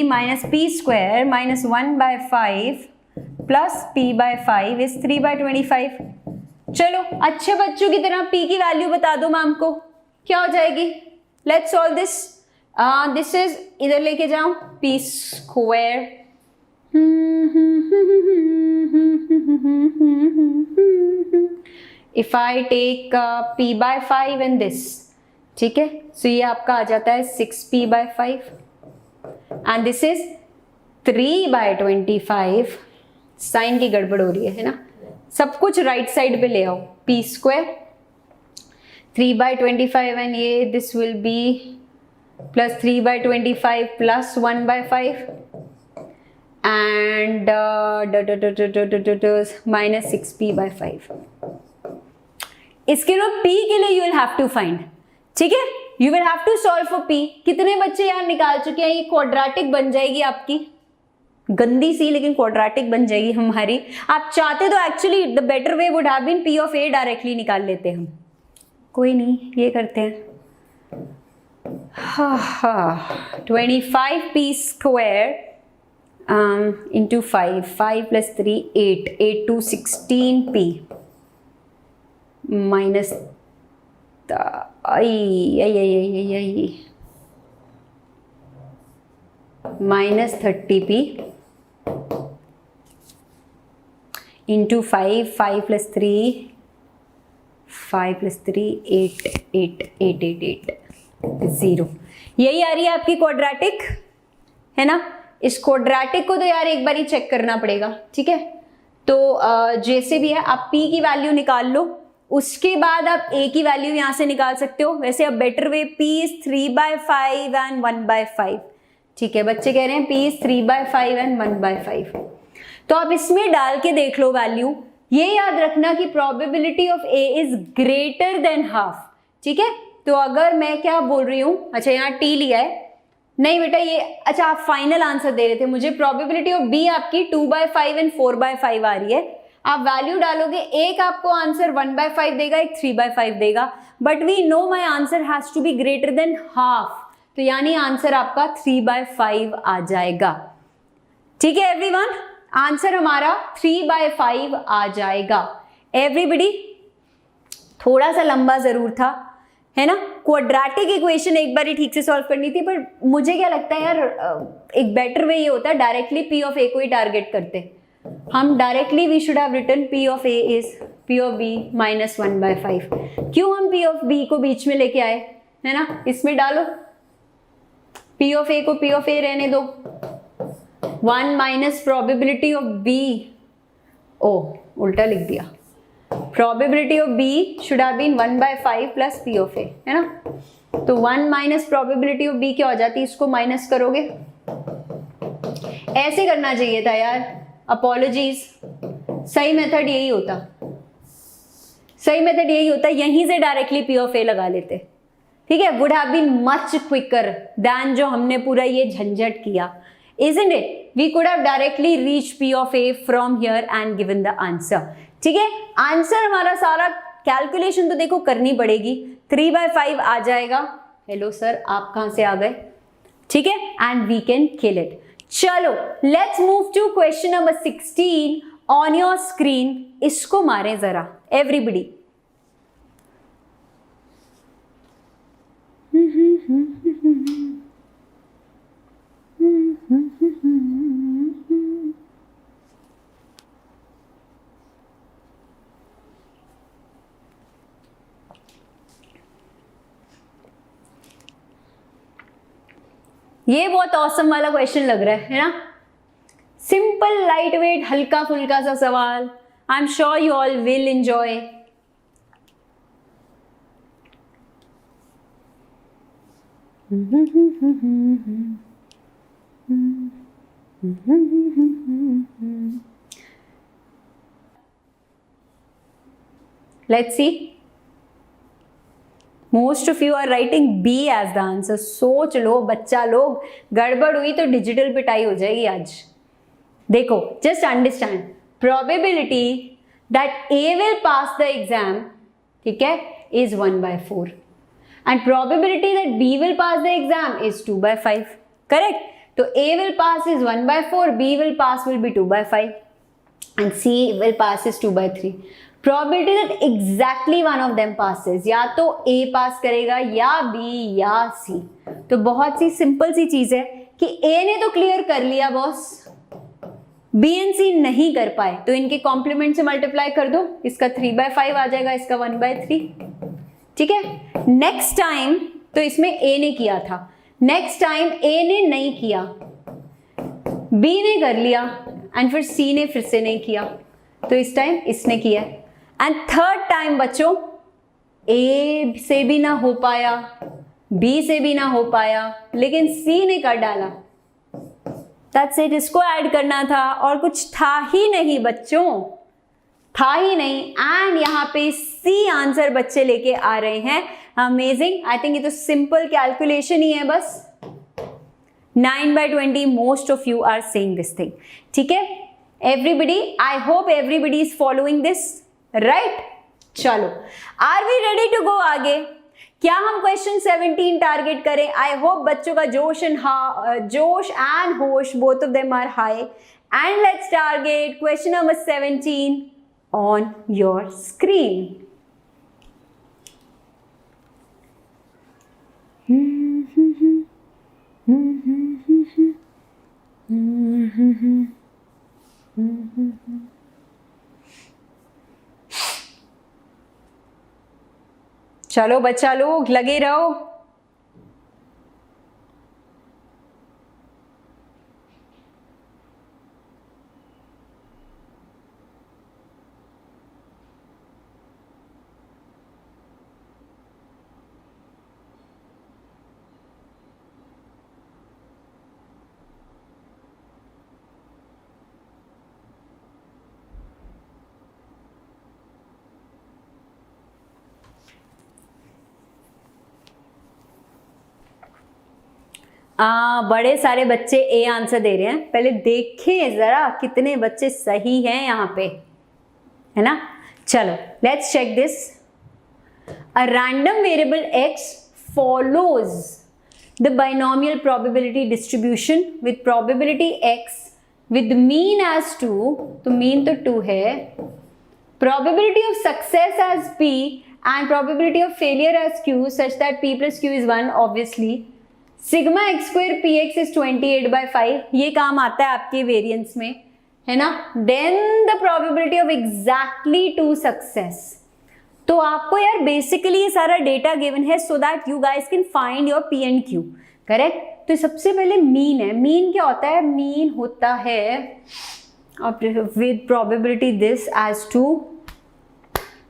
minus p square minus 1/5 plus p/5 is 3/25। चलो अच्छे बच्चों की तरह p की वैल्यू बता दो मैम को, क्या हो जाएगी? Let's solve this. This is, इधर लेके जाओ, p square if I take p/5 and this, ठीक है, सो ये आपका आ जाता है 6p/5 and this is 3/25। Sign की गड़बड़ हो रही है ना, सब कुछ राइट साइड पे ले आओ। p स्क्वायर 3/25 एंड ये this will be plus 3/25 plus 1/5 and minus 6p/5। इसके लिए p के लिए you will have to find, ठीक है, you will have to solve for p। कितने बच्चे यार निकाल चुके हैं? ये क्वाड्रेटिक बन जाएगी आपकी, गंदी सी लेकिन क्वाड्रेटिक बन जाएगी हमारी। आप चाहते तो actually the better way would have been p of a directly निकाल लेते हम, कोई नहीं, ये करते हैं। 25p स्क्वायर into 5 plus 3 8 to 16p minus minus 30p into 5 plus 3 8 0। यही आ रही है आपकी क्वाड्रेटिक, है ना? इस क्वाड्रेटिक को तो यार एक बार ही चेक करना पड़ेगा, ठीक है। तो जैसे भी है आप p की वैल्यू निकाल लो, उसके बाद आप a की वैल्यू यहां से निकाल सकते हो। वैसे अब better way p is 3/5 and 1/5, ठीक है। बच्चे कह रहे हैं p इज 3/5 एंड 1/5, तो आप इसमें डाल के देख लो वैल्यू। ये याद रखना कि probability of a is greater than half, ठीक है। तो अगर मैं क्या बोल रही हूं, अच्छा यहाँ t लिया है, नहीं बेटा ये, अच्छा आप फाइनल आंसर दे रहे थे मुझे। प्रोबेबिलिटी ऑफ b आपकी 2/5 एंड 4/5 आ रही है। आप वैल्यू डालोगे, एक आपको आंसर 1/5 देगा, एक 3/5 देगा, but we know my answer has to be greater than half, तो यानी आंसर आपका 3/5 आ जाएगा, ठीक है एवरीवन। आंसर हमारा 3/5 आ जाएगा। एवरीबडी, थोड़ा सा लंबा जरूर था, है ना। क्वाड्रेटिक इक्वेशन एक बार ही ठीक से सॉल्व करनी थी, पर मुझे क्या लगता है यार, एक बेटर वे ये होता है डायरेक्टली p ऑफ a को ही टारगेट करते। हम directly we should have written p of a is p of b minus 1/5। क्यों हम p ऑफ b को बीच में लेके आए, है ना। इसमें डालो, p ऑफ a को p ऑफ a रहने दो, 1 माइनस प्रोबेबिलिटी ऑफ b, ओ उल्टा लिख दिया, probability of b should have been 1/5 plus p of a, है ना। तो 1 माइनस प्रोबेबिलिटी ऑफ b क्या हो जाती है, इसको माइनस करोगे, ऐसे करना चाहिए था यार, अपॉलॉजीज। सही मेथड यही होता, सही मेथड यही होता, यहीं से डायरेक्टली p ऑफ a लगा लेते, ठीक है। Would have been much quicker than जो हमने पूरा ये झंझट किया, isn't it? We could have directly reached p of a from here and given the answer, ठीक है। आंसर हमारा सारा कैलकुलेशन तो देखो करनी पड़ेगी, 3/5 आ जाएगा। हेलो सर, आप कहां से आ गए, ठीक है, and we can kill it. चलो let's move to question number 16 on your screen. इसको मारें जरा एवरीबडी। ये बहुत औसम वाला क्वेश्चन लग रहा है ना। सिंपल, लाइट वेट, हल्का फुल्का सा सवाल। I am sure you all will enjoy. Let's see, most of you are writing B as the answer. सोच लो बच्चा लोग, गड़बड़ हुई तो डिजिटल पिटाई हो जाएगी आज। देखो, just understand probability that A will pass the exam, ठीक है, is 1/4 and probability that B will pass the exam is 2/5. Correct? तो A will pass is 1/4, B will pass will be 2/5 and C will pass is 2/3. Probability that exactly one of them passes, या तो A पास करेगा या B या C. तो बहुत सी simple सी चीज है कि A ने तो क्लियर कर लिया बॉस, B and C नहीं कर पाए, तो इनके कॉम्प्लीमेंट से मल्टीप्लाई कर दो, इसका 3/5 आ जाएगा, इसका 1/3. ठीक है. नेक्स्ट टाइम तो इसमें A ने किया था, नेक्स्ट टाइम A ने नहीं किया, B ने कर लिया एंड फिर C ने फिर से नहीं किया, तो इस टाइम इसने किया. एंड थर्ड टाइम बच्चों A से भी ना हो पाया, B से भी ना हो पाया, लेकिन C ने कर डाला. That's it, इसको ऐड करना था और कुछ था ही नहीं बच्चों, था ही नहीं. एंड यहाँ पे C आंसर बच्चे लेके आ रहे हैं. अमेजिंग. आई थिंक ये तो सिंपल कैलकुलेशन ही है बस. 9/20 most of you are saying this thing. ठीक है everybody, I hope everybody is following this, right? चलो, are we ready to go आगे? क्या हम क्वेश्चन 17 टारगेट करें? आई होप बच्चों का जोश एंड होश both of them are high. And let's target question number 17 on your screen. चलो बच्चा लोग लगे रहो. बड़े सारे बच्चे ए आंसर दे रहे हैं. पहले देखें जरा कितने बच्चे सही हैं यहाँ पे, है ना? चलो let's check this. A random variable x follows the binomial probability distribution with probability x with mean as 2, तो mean तो 2 है, probability of success as p and probability of failure as q such that p plus q is 1 obviously. Sigma x square p x is 28/5, ये काम आता है आपके variance में, है ना? Then the probability of exactly two success. तो आपको यार बेसिकली ये सारा डेटा गिवन है so that you guys can find your P and Q, correct? तो सबसे पहले मीन है. मीन क्या होता है? मीन होता है with probability this as two,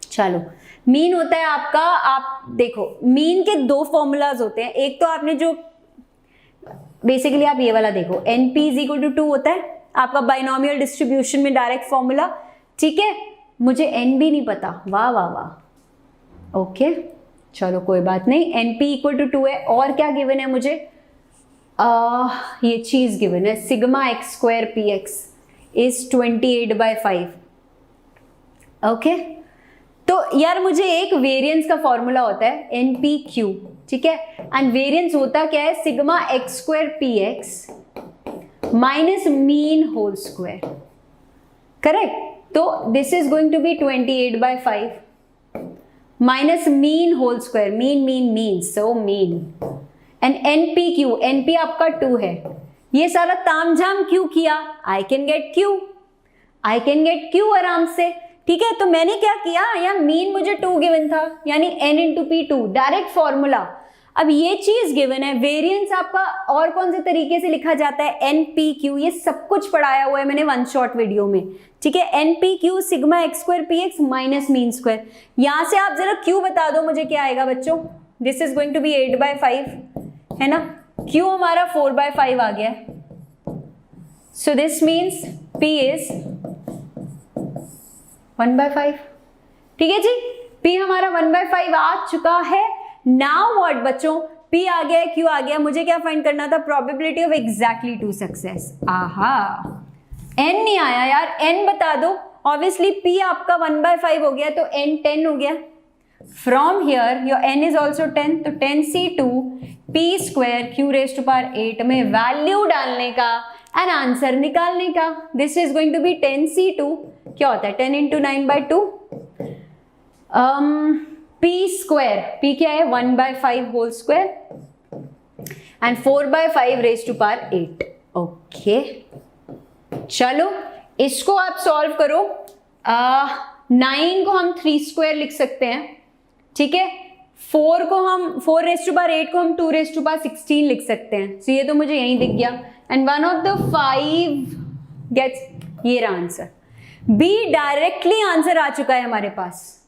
चलो मीन होता है आपका, आप देखो मीन के दो फॉर्मूलाज होते हैं. एक तो आपने जो बेसिकली आप ये वाला देखो, NP इज इक्वल टू 2 होता है आपका बाइनोमियल डिस्ट्रीब्यूशन में डायरेक्ट फॉर्मूला. ठीक है, मुझे NB नहीं पता, वाह वाह वाह. ओके चलो कोई बात नहीं, NP इक्वल टू 2 है. और क्या गिवन है मुझे? ये चीज गिवन है, sigma x square p x is 28/5. Okay, तो यार मुझे एक वेरिएंस का फॉर्मूला होता है NPQ, ठीक है? एंड वेरिएंस होता क्या है? Sigma x square p x minus mean whole square, correct? तो this is going to be 28/5 minus mean whole square, mean so mean, and NPQ, NP आपका 2 है. ये सारा तामझाम क्यों किया? आई कैन गेट Q आराम से. ठीक है, तो मैंने क्या किया, यहाँ मीन मुझे 2 गिवन था, यानी n into P 2, direct formula. अब ये चीज गिवन है, वेरिएंस आपका और कौन से तरीके से लिखा जाता है? NPQ, ये सब कुछ पढ़ाया हुआ है मैंने वन शॉट वीडियो में. ठीक है, NPQ sigma x square p x minus mean square. यहां से आप जरा Q बता दो मुझे क्या आएगा बच्चों? This is going to be 8/5, है ना? Q हमारा 4/5 आ गया. So this means P is 1/5. ठीक है जी, P हमारा 1/5 आ चुका है. नाउ व्हाट बच्चों? P आ गया, Q आ गया, मुझे क्या फाइंड करना था? Probability of exactly two success. आहा, N नहीं आया यार, N बता दो. ऑब्वियसली p आपका 1/5 हो गया तो n 10 हो गया. From here your n is also 10, तो 10c2 p square q raised to power 8 में वैल्यू डालने का एंड आंसर निकालने का. This is going to be 10c2, क्या होता है 10 into 9/2, p square, p क्या है 1/5 whole square and 4/5 raised to power 8. Okay चलो इसको आप सॉल्व करो. 9 को हम 3 स्क्वायर लिख सकते हैं, ठीक है. 4 को हम 4 raised to power 8 को हम 2 raised to power 16 लिख सकते हैं. So ये तो मुझे यहीं दिख गया and one of the 5 gets, ये रहा आंसर. बी डायरेक्टली आंसर आ चुका है हमारे पास.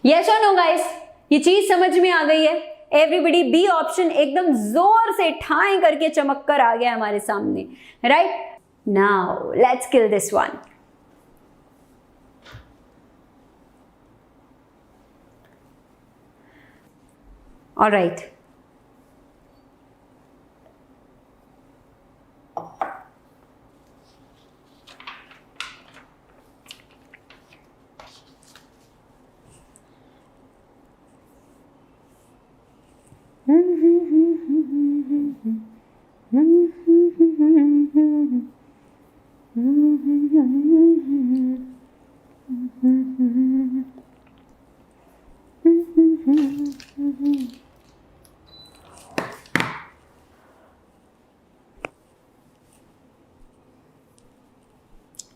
यस और नो गाइस, ये चीज समझ में आ गई है एवरीबडी. बी ऑप्शन एकदम जोर से ठाई करके चमक कर आ गया हमारे सामने. Right now let's kill this one. All right.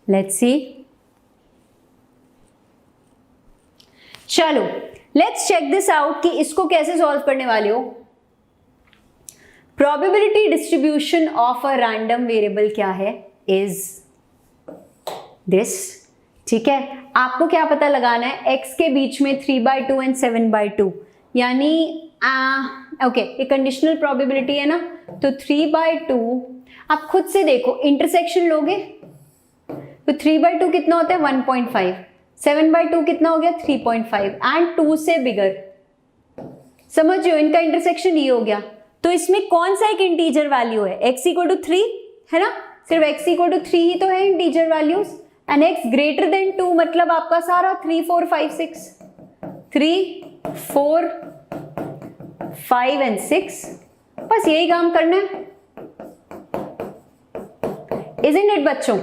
Let's see. चलो लेट्स चेक दिस आउट कि इसको कैसे सॉल्व करने वाले हो. Probability distribution of a random variable क्या है, इज दिस. ठीक है, आपको क्या पता लगाना है, x के बीच में 3/2 एंड 7/2, यानी ओके ये कंडीशनल प्रोबेबिलिटी है ना, तो 3/2 आप खुद से देखो, इंटरसेक्शन लोगे तो 3/2 कितना होता है 1.5, 7/2 कितना हो गया 3.5 एंड 2 से बिगर. समझियो इनका इंटरसेक्शन ये हो गया. तो इसमें कौन सा एक इंटीजर वैल्यू है, x = 3 है ना, सिर्फ x = 3 ही तो है इंटीजर वैल्यूज, एंड x > 2 मतलब आपका सारा 3 4 5 6, 3 4 5 एंड 6. बस यही काम करना है, isn't it बच्चों?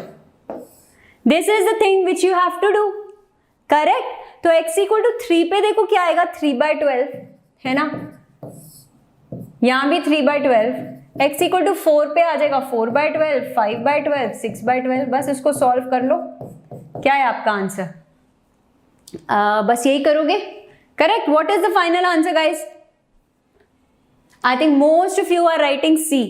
This is the thing which you have to do, correct? तो x = 3 पे देखो क्या आएगा 3/12 है ना, यहां भी 3/12. x = 4 पे आ जाएगा 4/12, 5/12, 6/12. बस इसको सॉल्व कर लो, क्या है आपका आंसर. बस यही करोगे, correct. What is the final answer guys? I think most of you are writing C.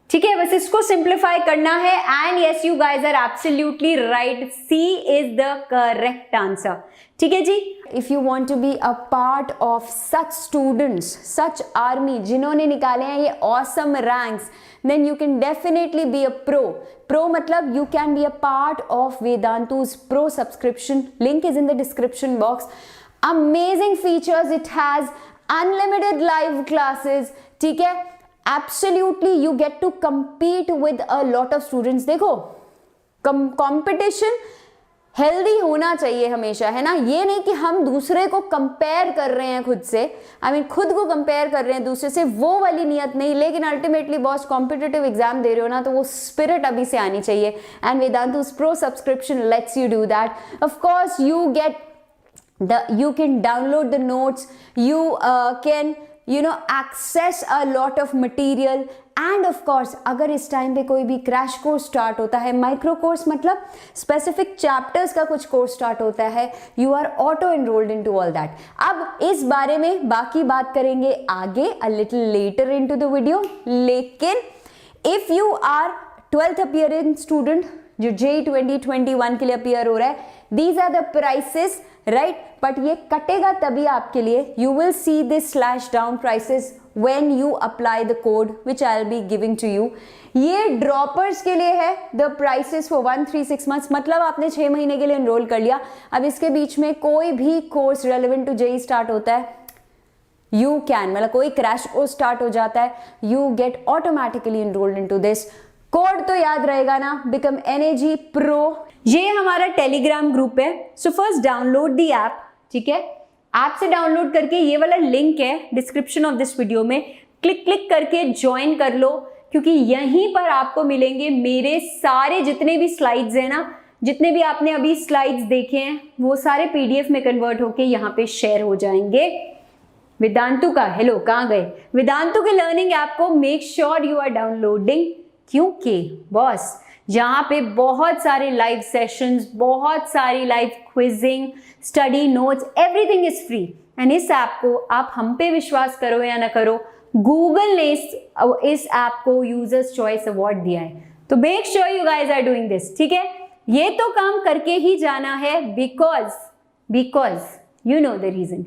ठीक है, बस इसको सिंप्लीफाई करना है and yes you guys are absolutely right, C is the correct answer. ठीक है जी. If you want to be a part of such students, such army जिन्होंने निकाले हैं ये awesome ranks, then you can definitely be a pro मतलब you can B a part of Vedantu's pro subscription. Link is in the description box. Amazing features it has, unlimited live classes. ठीक है, absolutely you get to compete with a lot of students. देखो competition healthy होना चाहिए हमेशा, है ना. ये नहीं कि हम दूसरे को कंपेयर कर रहे हैं खुद से, खुद को कंपेयर कर रहे हैं दूसरे से, वो वाली नियत नहीं. लेकिन अल्टीमेटली बॉस कॉम्पिटिटिव एग्जाम दे रहे हो ना, तो वो स्पिरिट अभी से आनी चाहिए and Vedantu's pro subscription let's you do that. Of course you get you can download the notes, you can access a lot of material, and of course अगर इस टाइम पे कोई भी क्रैश कोर्स स्टार्ट होता है, माइक्रो कोर्स मतलब specific chapters का कुछ कोर्स स्टार्ट होता है, you are auto enrolled into all that. अब इस बारे में बाकी बात करेंगे आगे, a little later into the video. लेकिन if you are 12th appearing student जो JEE 2021 के लिए अपियर हो रहा है, these are the prices, right. But ये कटेगा तभी आपके लिए, you will see this slash down prices when you apply the code which I will be giving to you. ये ड्रॉपर्स के लिए है, द प्राइसेस फॉर 1-3-6 months, मतलब आपने 6 महीने के लिए एनरोल कर लिया. अब इसके बीच में कोई भी course relevant to JEE start होता है, यू कैन, मतलब कोई क्रैश कोर्स स्टार्ट हो जाता है, you get automatically enrolled into this. Code तो याद रहेगा ना, बिकम NAG Pro. ये हमारा टेलीग्राम ग्रुप है। So first download the app, ठीक है। ऐप से डाउनलोड करके ये वाला लिंक है डिस्क्रिप्शन ऑफ दिस वीडियो में, क्लिक करके ज्वाइन कर लो, क्योंकि यहीं पर आपको मिलेंगे मेरे सारे जितने भी स्लाइड्स हैं ना, जितने भी आपने अभी स्लाइड्स देखे हैं वो सारे पीडीएफ में कन्वर्ट होके यहाँ पे शेयर हो जाएंगे। वेदांतु का हेलो, कहाँ गए? वेदांतु के लर्निंग ऐप को make sure you are downloading, क्योंकि बॉस जहाँ पे बहुत सारे लाइव सेशंस, बहुत सारी live quizzing, study notes, everything is free. And इस ऐप को आप हम पे विश्वास करो या ना करो, गूगल ने इस ऐप को यूजर्स चॉइस अवार्ड दिया है। तो make sure you guys are doing this, ठीक है। ये तो काम करके ही जाना है, because you know the reason.